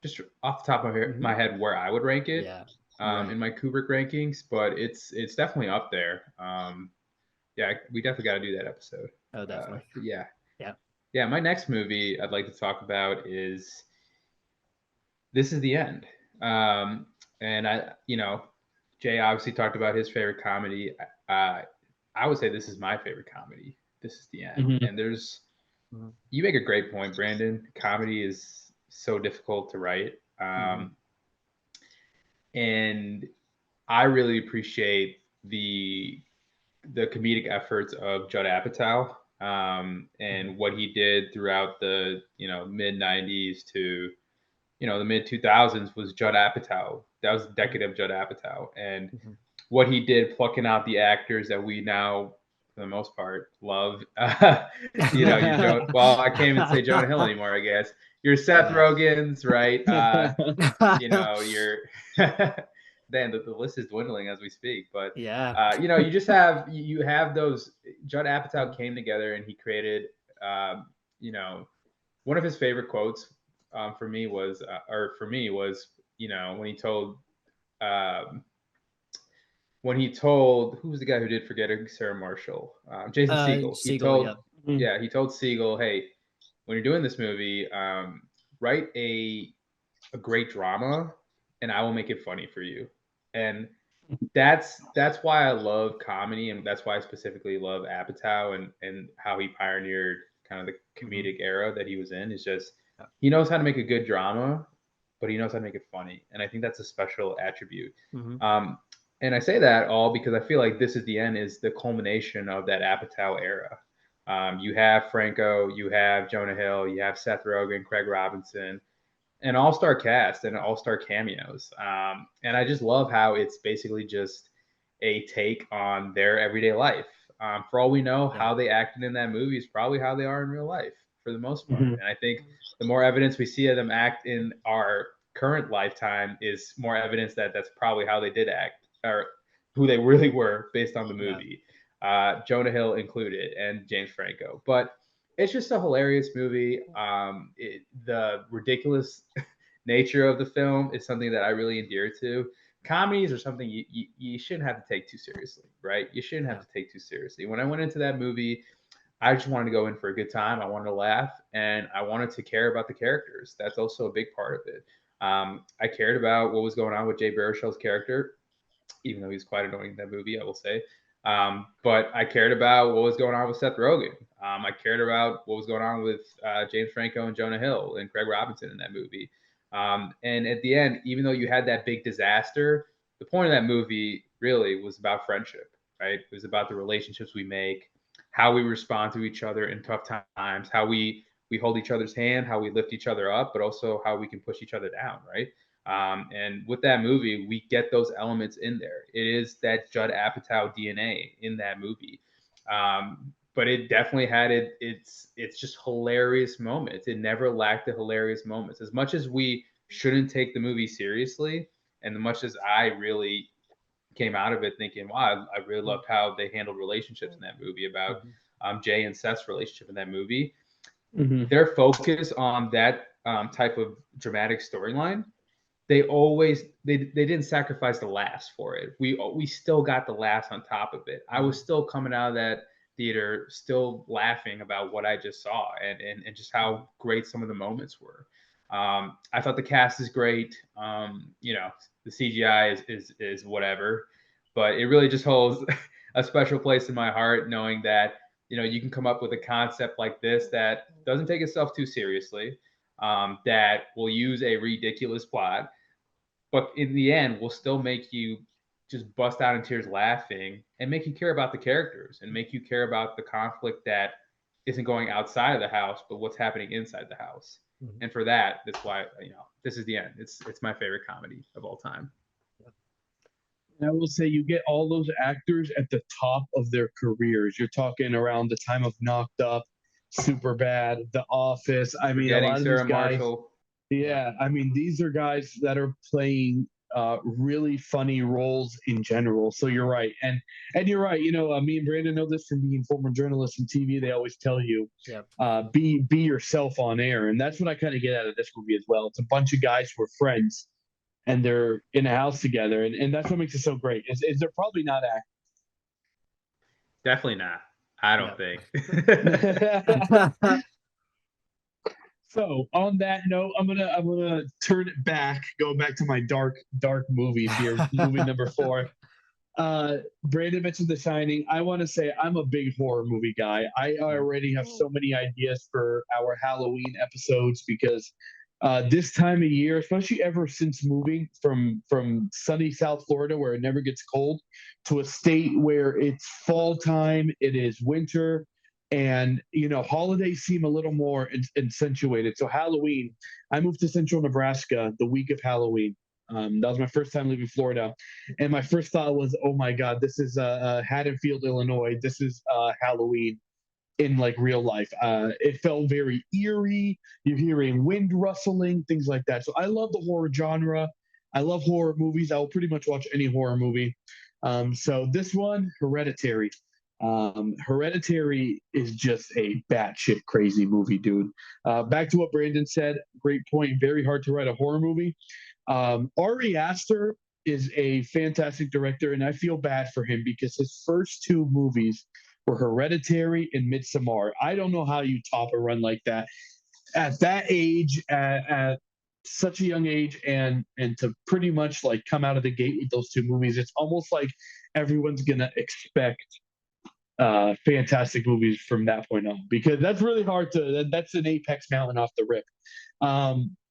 just off the top of my head, where I would rank it Yeah. Right. in my Kubrick rankings. But it's definitely up there. Yeah, we definitely got to do that episode. Oh, definitely. Yeah. Yeah. Yeah, my next movie I'd like to talk about is This Is the End. And Jay obviously talked about his favorite comedy. I would say this is my favorite comedy. This Is the End. Mhm. And you make a great point, Brandon. Comedy is so difficult to write. And I really appreciate the comedic efforts of Judd Apatow, and what he did throughout the mid '90s to the mid 2000s was Judd Apatow. That was the decade of Judd Apatow, and what he did plucking out the actors that we now, for the most part, love. Your well, I can't even say Jonah Hill anymore. I guess your Seth Rogen's, right? Your then the list is dwindling as we speak. But Yeah. you have those. Judd Apatow came together and he created, one of his favorite quotes for me was, um, when he told who was the guy who did Forgetting Sarah Marshall, Jason Segel. Siegel, yeah. He told Segel, hey, when you're doing this movie, write a great drama, and I will make it funny for you. And that's why I love comedy, and that's why I specifically love Apatow and how he pioneered kind of the comedic era that he was in. Is just he knows how to make a good drama, but he knows how to make it funny, and I think that's a special attribute. And I say that all because I feel like This Is the End is the culmination of that Apatow era. You have Franco, you have Jonah Hill, you have Seth Rogen, Craig Robinson, an all-star cast and all-star cameos. And I just love how it's basically just a take on their everyday life. For all we know, how they acted in that movie is probably how they are in real life for the most part. And I think the more evidence we see of them act in our current lifetime is more evidence that that's probably how they did act, or who they really were based on the movie. Jonah Hill included and James Franco. But it's just a hilarious movie. The ridiculous nature of the film is something that I really endear to. Comedies are something you shouldn't have to take too seriously, right? You shouldn't have to take too seriously. When I went into that movie, I just wanted to go in for a good time. I wanted to laugh, and I wanted to care about the characters. That's also a big part of it. I cared about what was going on with Jay Baruchel's character, even though he's quite annoying in that movie, I will say. But I cared about what was going on with Seth Rogen. I cared about what was going on with James Franco and Jonah Hill and Craig Robinson in that movie. And at the end, even though you had that big disaster, the point of that movie really was about friendship, right? It was about the relationships we make, how we respond to each other in tough times, how we hold each other's hand, how we lift each other up, but also how we can push each other down, right? And with that movie, we get those elements in there. It is that Judd Apatow DNA in that movie. But it definitely had it's just hilarious moments. It never lacked the hilarious moments. As much as we shouldn't take the movie seriously, and as much as I really came out of it thinking, wow, I really loved how they handled relationships in that movie, about Jay and Seth's relationship in that movie. Their focus on that type of dramatic storyline, they didn't sacrifice the laughs for it. We still got the laughs on top of it. I was still coming out of that theater still laughing about what I just saw, and just how great some of the moments were. I thought the cast is great. The CGI is whatever, but it really just holds a special place in my heart, knowing that you can come up with a concept like this that doesn't take itself too seriously, that will use a ridiculous plot, but in the end will still make you just bust out in tears laughing, and make you care about the characters, and make you care about the conflict that isn't going outside of the house, but what's happening inside the house. And for that's why This Is the End. It's my favorite comedy of all time. I will say you get all those actors at the top of their careers. You're talking around the time of Knocked Up, Super Bad, The Office. I mean, a lot of Sarah these guys. Marshall. Yeah, I mean, these are guys that are playing really funny roles in general. So you're right, and you're right. Me and Brandon know this from being former journalists in TV. They always tell you, be yourself on air, and that's what I kind of get out of this movie as well. It's a bunch of guys who are friends, and they're in a house together, and that's what makes it so great. Is they're probably not actors. Definitely not. I don't Yeah. think. So on that note, I'm gonna turn it back, go back to my dark movies here. Movie number 4. Brandon mentioned The Shining. I want to say I'm a big horror movie guy. I already have so many ideas for our Halloween episodes because this time of year, especially ever since moving from sunny South Florida where it never gets cold to a state where it's fall time, it is winter, and holidays seem a little more accentuated. So Halloween, I moved to Central Nebraska the week of Halloween. That was my first time leaving Florida, and my first thought was, "Oh my God, this is Haddonfield, Illinois. This is Halloween in like real life." It felt very eerie. You're hearing wind rustling, things like that. So I love the horror genre. I love horror movies. I will pretty much watch any horror movie. So this one, Hereditary. Hereditary is just a batshit crazy movie, dude. Back to what Brandon said. Great point. Very hard to write a horror movie. Ari Aster is a fantastic director, and I feel bad for him because his first 2 movies were Hereditary and Midsommar. I don't know how you top a run like that at that age, at such a young age, and to pretty much like come out of the gate with those 2 movies. It's almost like everyone's gonna expect fantastic movies from that point on because that's really hard to. That's an apex mountain off the rip.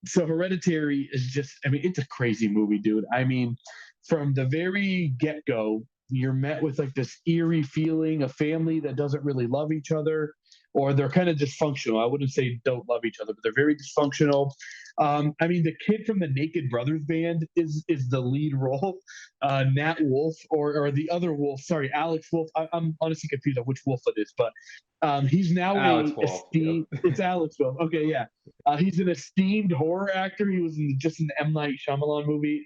So Hereditary is just, I mean, it's a crazy movie, dude. I mean, from the very get go, you're met with like this eerie feeling, a family that doesn't really love each other, or they're kind of dysfunctional. I wouldn't say don't love each other, but they're very dysfunctional. I mean, the kid from the Naked Brothers band is the lead role, Nat Wolf, or the other Wolf. Sorry, Alex Wolf. I'm honestly confused on which Wolf it is, but he's now Alex a Wolf. esteemed. Yep. It's Alex Wolf. Okay, yeah. He's an esteemed horror actor. He was just in the M. Night Shyamalan movie.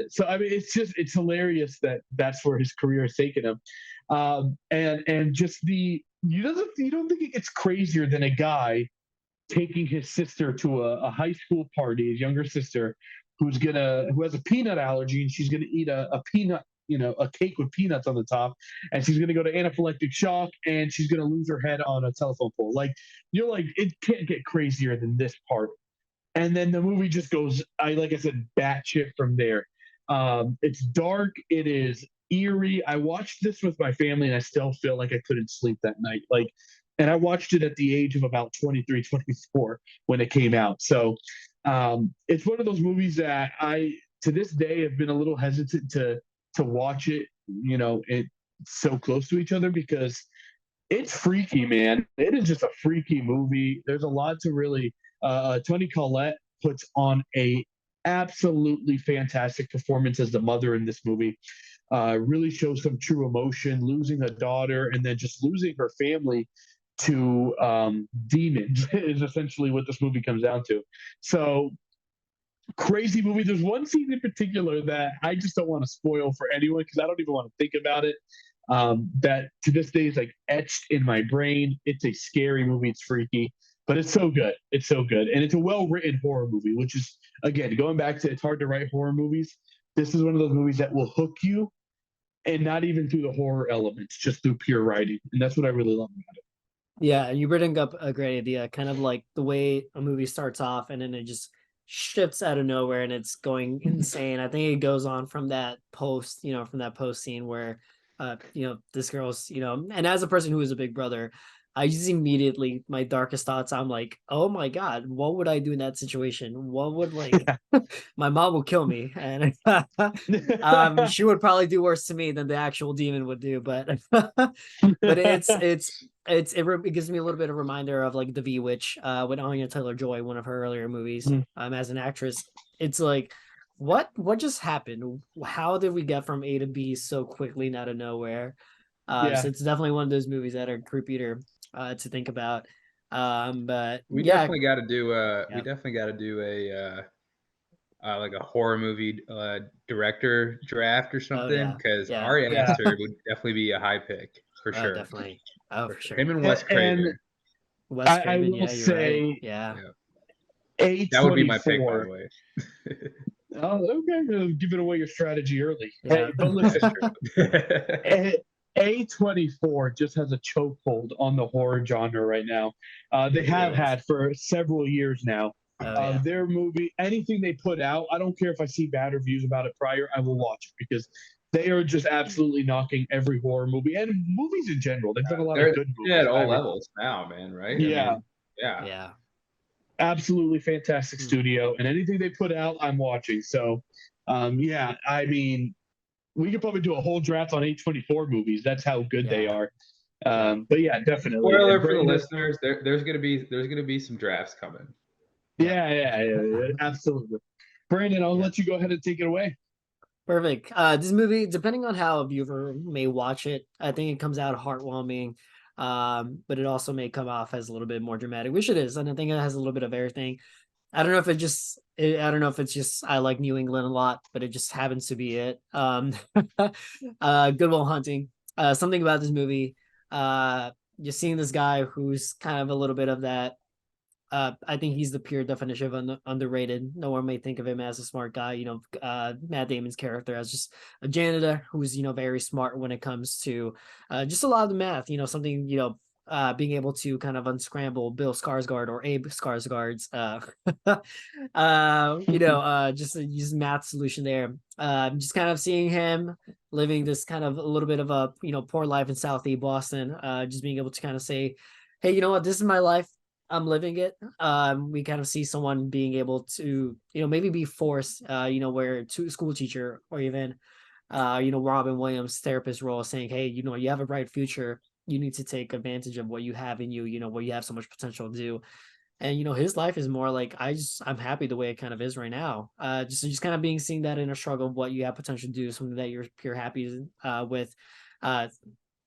So I mean, it's hilarious that that's where his career has taken him, and just you don't think it gets crazier than a guy taking his sister to a high school party, his younger sister, who has a peanut allergy, and she's gonna eat a peanut, a cake with peanuts on the top, and she's gonna go to anaphylactic shock, and she's gonna lose her head on a telephone pole. Like you're like, it can't get crazier than this part. And then the movie just goes, like I said, batshit from there. It's dark. It is eerie. I watched this with my family, and I still feel like I couldn't sleep that night. Like, and I watched it at the age of about 23, 24 when it came out. So it's one of those movies that I, to this day, have been a little hesitant to watch it. It so close to each other because it's freaky, man. It is just a freaky movie. There's a lot to really. Tony Collette puts on a absolutely fantastic performance as the mother in this movie. Really shows some true emotion, losing a daughter and then just losing her family to demons is essentially what this movie comes down to. So crazy movie. There's one scene in particular that I just don't want to spoil for anyone because I don't even want to think about it. That to this day is like etched in my brain. It's a scary movie. It's freaky, but it's so good. It's so good, and it's a well-written horror movie. Which is again going back to it's hard to write horror movies. This is one of those movies that will hook you, and not even through the horror elements, just through pure writing, and that's what I really love about it. Yeah, and you bring up a great idea, kind of like the way a movie starts off and then it just shifts out of nowhere and it's going insane. I think it goes on from that post scene where this girl's, and as a person who is a big brother, I just immediately, my darkest thoughts, I'm like, oh my God, what would I do in that situation? What would my mom will kill me, and she would probably do worse to me than the actual demon would do. But it gives me a little bit of a reminder of like the Bewitch with Anya Taylor-Joy, one of her earlier movies, as an actress. It's like, what just happened? How did we get from A to B so quickly and out of nowhere? So it's definitely one of those movies that are creepy to think about. But we definitely got to do a like a horror movie director draft or something because Ari Aster would definitely be a high pick for sure. Definitely. Oh, for sure. Him and Wes Craven. Wes Craven, I will you're say, right. Yeah. A24. That would be my pick, by the way. Oh, okay. Giving away your strategy early. Yeah. Hey, but listen, A24 just has a chokehold on the horror genre right now. They have Yes. had for several years now. Oh yeah. Their movie, anything they put out, I don't care if I see bad reviews about it prior, I will watch it because they are just absolutely knocking every horror movie and movies in general. They've done a lot of They're good at movies. all levels now, man. Right? I Yeah, mean, yeah. Yeah. absolutely fantastic Hmm. studio, and anything they put out, I'm watching. So, yeah, I mean, we could probably do a whole draft on A24 movies. That's how good they Yeah. are. Yeah. But yeah, definitely. And Spoiler for the Brandon, listeners: there's gonna be some drafts coming. Yeah. yeah, absolutely. Brandon, I'll Yeah. let you go ahead and take it away. Perfect. This movie, depending on how a viewer may watch it, I think it comes out heartwarming, but it also may come off as a little bit more dramatic, which it is, and I think it has a little bit of everything. I don't know if I don't know if it's just I like New England a lot, but it just happens to be it. Good Will Hunting. Something about this movie, just seeing this guy who's kind of a little bit of that. I think he's the pure definition of underrated. No one may think of him as a smart guy. Matt Damon's character as just a janitor who's very smart when it comes to just a lot of the math. Something being able to kind of unscramble Bill Skarsgård or Abe Skarsgård's just use math solution there. Just kind of seeing him living this kind of a little bit of a poor life in Southeast Boston. Just being able to kind of say, hey, you know what, this is my life. I'm living it. We kind of see someone being able to, maybe be forced, where to school teacher or even, Robin Williams' therapist role saying, hey, you have a bright future. You need to take advantage of what you have in you, what you have so much potential to do. And, his life is more like, I'm happy the way it kind of is right now. Just kind of being seeing that inner struggle of what you have potential to do, something that you're pure happy with. Uh,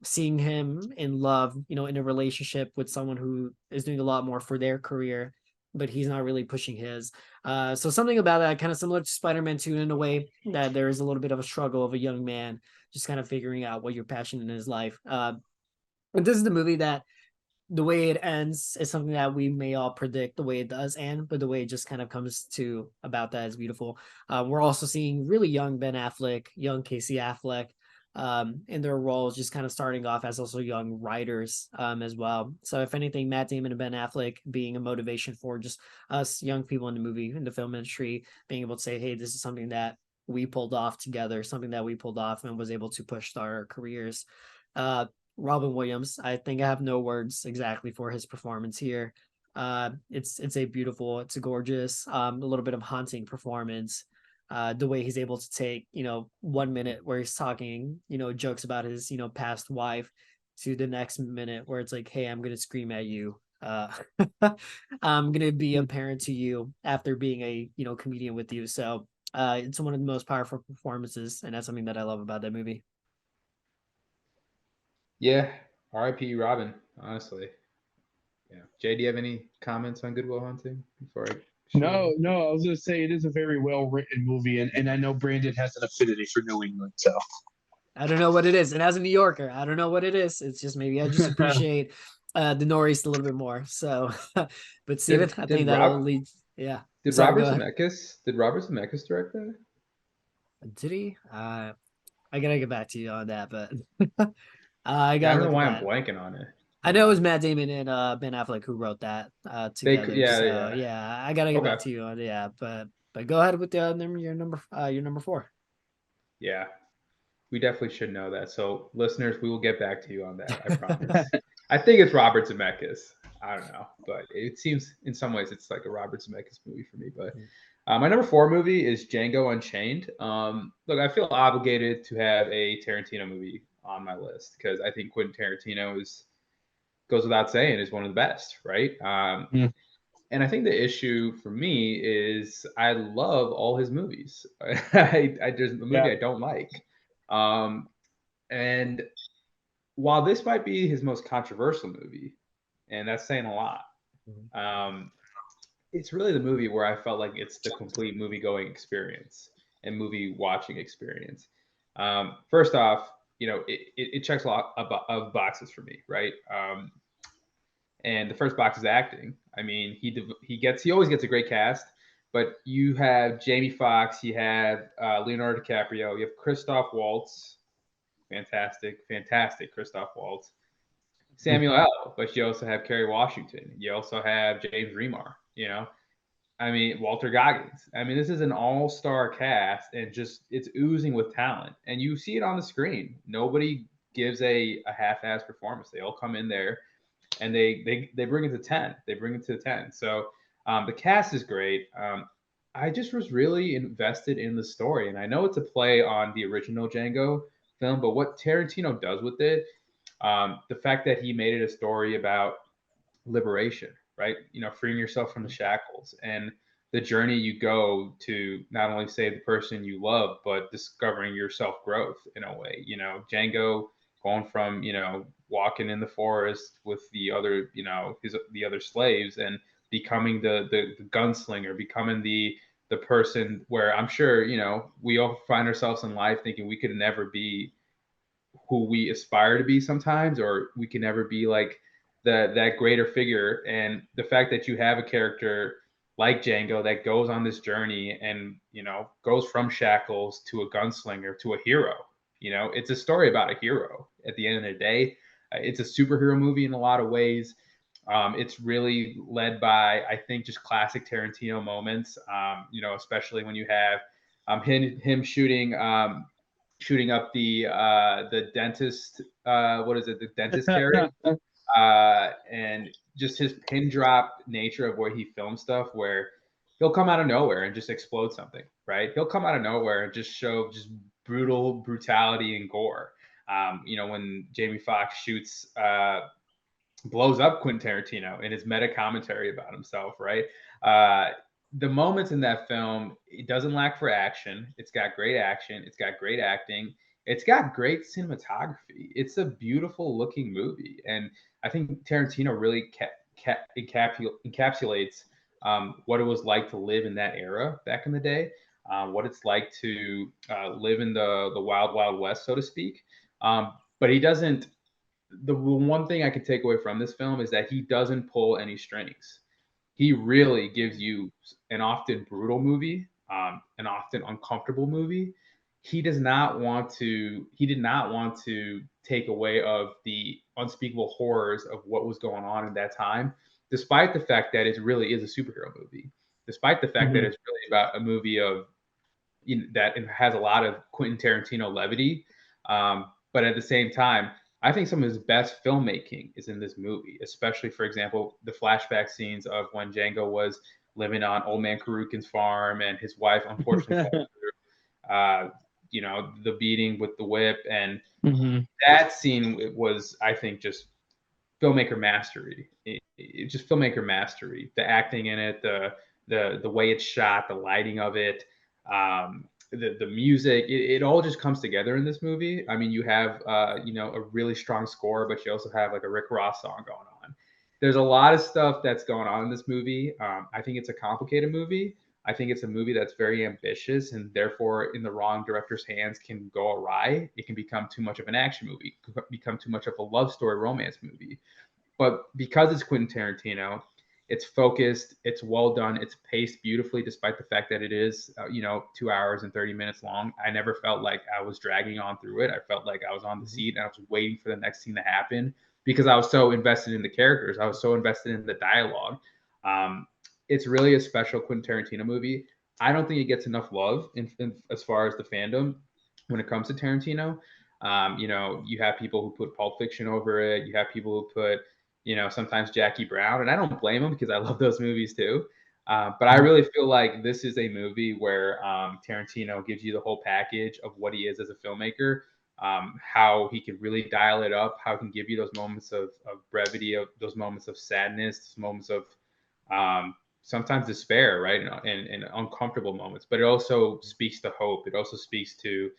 Seeing him in love, in a relationship with someone who is doing a lot more for their career, but he's not really pushing his. So something about that kind of similar to Spider-Man 2 in a way that there is a little bit of a struggle of a young man just kind of figuring out what your passion in his life. And this is the movie that the way it ends is something that we may all predict the way it does end, but the way it just kind of comes to about that is beautiful. We're also seeing really young Ben Affleck, young Casey Affleck, in their roles, just kind of starting off as also young writers as well. So if anything, Matt Damon and Ben Affleck being a motivation for just us young people in the film industry, being able to say, hey, this is something that we pulled off together, something that we pulled off and was able to push our careers. Uh, Robin Williams. I think I have no words exactly for his performance here. It's a beautiful, it's a gorgeous, a little bit of haunting performance. The way he's able to take 1 minute where he's talking jokes about his past wife to the next minute where it's like, hey, I'm gonna scream at you. I'm gonna be a parent to you after being a comedian with you. So it's one of the most powerful performances, and that's something that I love about that movie. Yeah. R.I.P. Robin. Honestly. Yeah. Jay, do you have any comments on Good Will Hunting before I shoot No, off? no, I was gonna say it is a very well written movie, and I know Brandon has an affinity for New England, so I don't know what it is. And as a New Yorker, I don't know what it is. It's just maybe I just appreciate the Northeast a little bit more. So, but Steven, Did I think did that'll Rob lead. Yeah. did Sorry, Robert go ahead. Zemeckis did Robert Zemeckis direct that? Did he? I gotta get back to you on that, but I Yeah, I gotta don't know look at why I'm that. blanking on it. I know it Yeah. was Matt Damon and Ben Affleck who wrote that together. Yeah, So yeah. yeah, I gotta get Okay. back to you on but go ahead with your number four. Yeah. We definitely should know that. So, listeners, we will get back to you on that. I promise. I think it's Robert Zemeckis. I don't know, but it seems in some ways it's like a Robert Zemeckis movie for me. But my number four movie is Django Unchained. Look, I feel obligated to have a Tarantino movie on my list because I think Quentin Tarantino goes without saying is one of the best, right? Mm, And I think the issue for me is I love all his movies. There's a movie yeah, I don't like. Um, and while this might be his most controversial movie, and that's saying a lot, um, it's really the movie where I felt like it's the complete movie going experience and movie watching experience. First off, it checks a lot of boxes for me, right? And the first box is acting. I mean, he always gets a great cast, but you have Jamie Foxx, you have Leonardo DiCaprio, you have Christoph Waltz, fantastic Christoph Waltz. Samuel L. But you also have Kerry Washington. You also have James Remar. I mean, Walter Goggins. I mean, this is an all-star cast, and just it's oozing with talent. And you see it on the screen. Nobody gives a half-ass performance. They all come in there, and they bring it to 10. They bring it to 10. So the cast is great. I just was really invested in the story, and I know it's a play on the original Django film, but what Tarantino does with it, the fact that he made it a story about liberation, right? Freeing yourself from the shackles and the journey you go to not only save the person you love, but discovering your self growth in a way. Django going from walking in the forest with the other the other slaves and becoming the gunslinger, becoming the person where I'm sure we all find ourselves in life thinking we could never be who we aspire to be sometimes, or we can never be like that greater figure. And the fact that you have a character like Django that goes on this journey and goes from shackles to a gunslinger to a hero. It's a story about a hero at the end of the day. It's a superhero movie in a lot of ways. It's really led by, I think, just classic Tarantino moments. Especially when you have him shooting up the dentist. What is it? The dentist carrot. And just his pin drop nature of where he films stuff, where he'll come out of nowhere and just explode something, right? He'll come out of nowhere and just show just brutality and gore. When Jamie Foxx blows up Quentin Tarantino in his meta commentary about himself, right? The moments in that film, it doesn't lack for action. It's got great action. It's got great acting. It's got great cinematography. It's a beautiful looking movie. And I think Tarantino really encapsulates what it was like to live in that era back in the day, what it's like to live in the wild, wild west, so to speak. But he doesn't. The one thing I could take away from this film is that he doesn't pull any strings. He really gives you an often brutal movie, an often uncomfortable movie. He does not want to. He did not want to take away of the unspeakable horrors of what was going on in that time, despite the fact that it really is a superhero movie, despite the fact that it's really about a movie of that it has a lot of Quentin Tarantino levity. But at the same time, I think some of his best filmmaking is in this movie, especially, for example, the flashback scenes of when Django was living on Old Man Karukin's farm and his wife unfortunately the beating with the whip. And that scene was, I think, just filmmaker mastery. Just filmmaker mastery. The acting in it, the way it's shot, the lighting of it, the music, it all just comes together in this movie. I mean, you have a really strong score, but you also have like a Rick Ross song going on. There's a lot of stuff that's going on in this movie. I think it's a complicated movie. I think it's a movie that's very ambitious, and therefore, in the wrong director's hands, can go awry. It can become too much of an action movie, become too much of a love story romance movie. But because it's Quentin Tarantino, it's focused, it's well done, it's paced beautifully, despite the fact that it is 2 hours and 30 minutes long. I never felt like I was dragging on through it. I felt like I was on the seat and I was waiting for the next scene to happen because I was so invested in the characters. I was so invested in the dialogue. It's really a special Quentin Tarantino movie. I don't think it gets enough love as far as the fandom when it comes to Tarantino. You have people who put Pulp Fiction over it. You have people who put sometimes Jackie Brown, and I don't blame them because I love those movies too. But I really feel like this is a movie where Tarantino gives you the whole package of what he is as a filmmaker, how he can really dial it up, how he can give you those moments of brevity, of those moments of sadness, those moments of sometimes despair, right, and uncomfortable moments. But it also speaks to hope. It also speaks to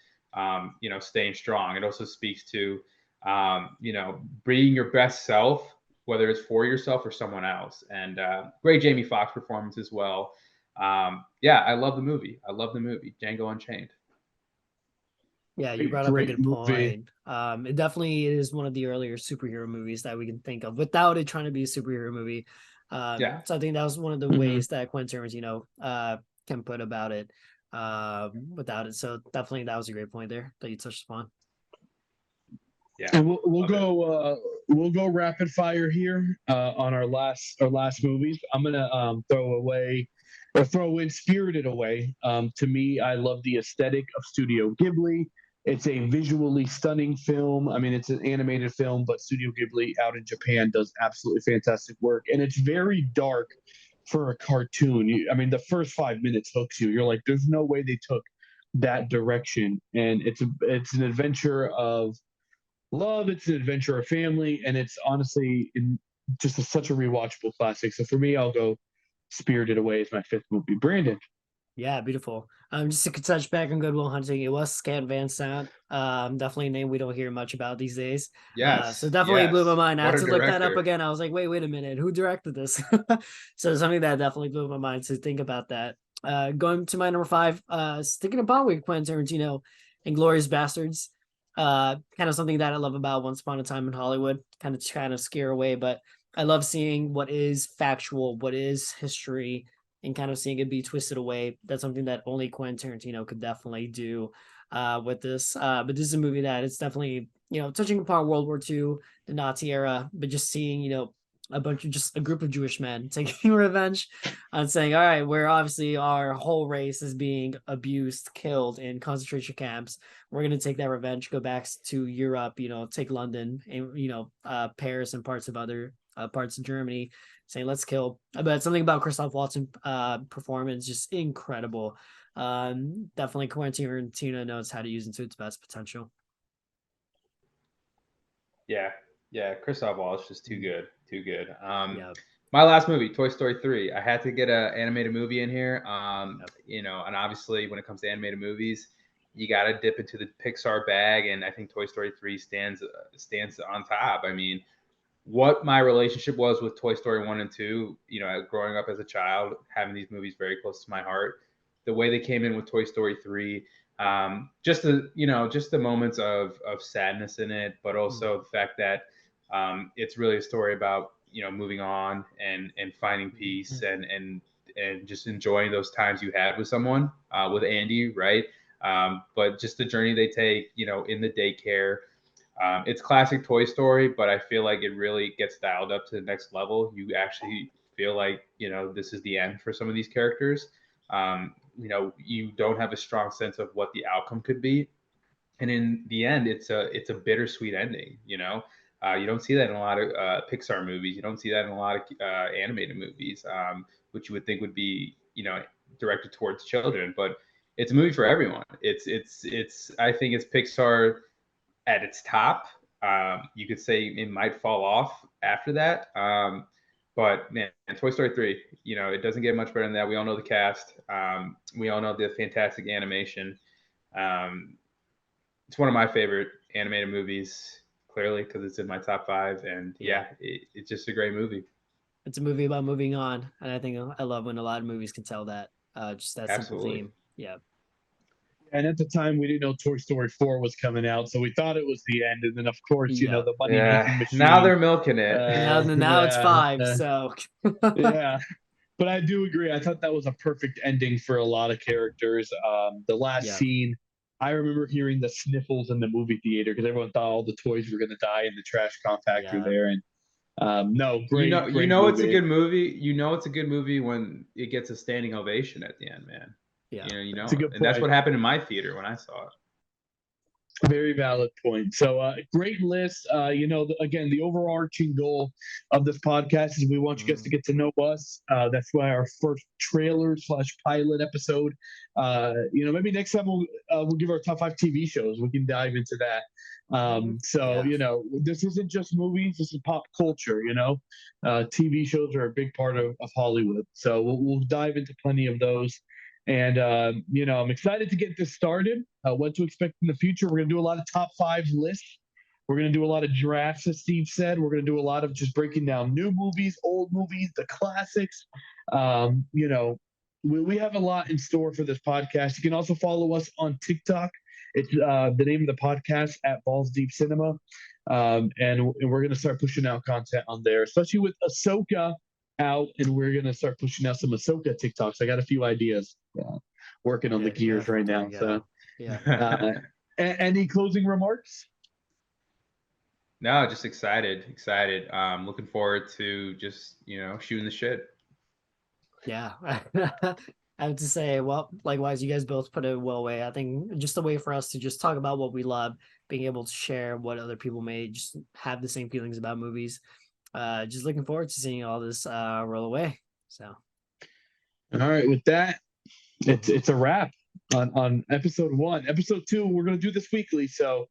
staying strong. It also speaks to being your best self, whether it's for yourself or someone else. And great Jamie Foxx performance as well. I love the movie. Django Unchained. Yeah, you brought up a good movie. point. It definitely is one of the earlier superhero movies that we can think of without it trying to be a superhero movie. So I think that was one of the ways that Quentin Tarantino can put about it without it. So definitely that was a great point there that you touched upon. Yeah. And we'll Love it. go we'll go rapid fire here on our last movies. I'm gonna throw in Spirited Away. To me, I love the aesthetic of Studio Ghibli. It's a visually stunning film. I mean, it's an animated film, but Studio Ghibli out in Japan does absolutely fantastic work, and it's very dark for a cartoon. I mean, the first 5 minutes hooks you. You're like, there's no way they took that direction, and it's an adventure of love. It's an adventure of family, and it's honestly just such a rewatchable classic. So for me, I'll go Spirited Away as my fifth movie. Brandon. Yeah, beautiful. Just to touch back on Good Will Hunting, it was Scan Van Sant. Definitely a name we don't hear much about these days. Yes. So definitely blew my Yes. mind. I What had a to look that up director. again. I was like, wait a minute, who directed this? So something that definitely blew my mind to think about that. Going to my number five, sticking upon with Quentin Tarantino, Inglourious Bastards. Kind of something that I love about Once Upon a Time in Hollywood. Kind of scare away, but I love seeing what is factual, what is history, and kind of seeing it be twisted away. That's something that only Quentin Tarantino could definitely do with this. But this is a movie that it's definitely, touching upon World War II, the Nazi era, but just seeing, a group of Jewish men taking revenge on saying, all right, where obviously our whole race is being abused, killed in concentration camps. We're going to take that revenge, go back to Europe, take London and, Paris and parts of other parts of Germany, saying let's kill. But something about Christoph Waltz performance just incredible. Definitely Quentin Tarantino knows how to use it to its best potential. Yeah. Yeah. Christoph Waltz just too good. Too good. Yeah. My last movie, Toy Story 3. I had to get an animated movie in here. Yep. And obviously when it comes to animated movies, you got to dip into the Pixar bag, and I think Toy Story 3 stands on top. I mean, what my relationship was with Toy Story 1 and 2, growing up as a child, having these movies very close to my heart, the way they came in with Toy Story 3, just the moments of sadness in it, but also the fact that it's really a story about, moving on and finding peace and just enjoying those times you had with someone, with Andy, right? But just the journey they take, in the daycare, it's classic Toy Story, but I feel like it really gets dialed up to the next level. You actually feel like, this is the end for some of these characters. You don't have a strong sense of what the outcome could be, and in the end, it's a bittersweet ending. You don't see that in a lot of Pixar movies. You don't see that in a lot of animated movies, which you would think would be, directed towards children, but it's a movie for everyone. It's I think it's Pixar at its top. You could say it might fall off after that. But man, Toy Story 3, it doesn't get much better than that. We all know the cast. We all know the fantastic animation. Um, it's one of my favorite animated movies, clearly, because it's in my top five. And it's just a great movie. It's a movie about moving on, and I think I love when a lot of movies can tell that. Just that simple Absolutely. theme. Yeah. And at the time, we didn't know Toy Story 4 was coming out, so we thought it was the end. And then, of course, Yeah. the money Yeah. making Now machine. they're milking it. Now it's five. So Yeah. But I do agree. I thought that was a perfect ending for a lot of characters. The last yeah. scene, I remember hearing the sniffles in the movie theater because everyone thought all the toys were going to die in the trash compactor Yeah. there. And no, you great know it's a movie. good movie. You know it's a good movie when it gets a standing ovation at the end, man. Yeah. It's a good And that's point. what happened in my theater when I saw it. Very valid point. So, great list. Again, the overarching goal of this podcast is we want you guys to get to know us. That's why our first trailer/pilot episode. Maybe next time we'll give our top 5 TV shows. We can dive into that. This isn't just movies. This is pop culture. TV shows are a big part of Hollywood. So we'll dive into plenty of those. And, I'm excited to get this started. What to expect in the future. We're going to do a lot of top 5 lists. We're going to do a lot of drafts, as Steve said. We're going to do a lot of just breaking down new movies, old movies, the classics. We have a lot in store for this podcast. You can also follow us on TikTok. It's the name of the podcast at Balls Deep Cinema. And we're going to start pushing out content on there, especially with Ahsoka out, and we're gonna start pushing out some Ahsoka TikToks. I got a few ideas, working on the gears right now. So, Yeah. any closing remarks? No, just excited. Looking forward to just, shooting the shit. Yeah. I have to say, well, likewise, you guys both put it well way. I think just a way for us to just talk about what we love, being able to share what other people may just have the same feelings about movies. Just looking forward to seeing all this roll away. So, All right, with that, it's a wrap on episode 1. Episode 2, we're gonna do this weekly, so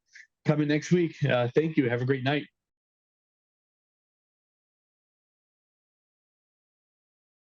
coming next week. Thank you. Have a great night.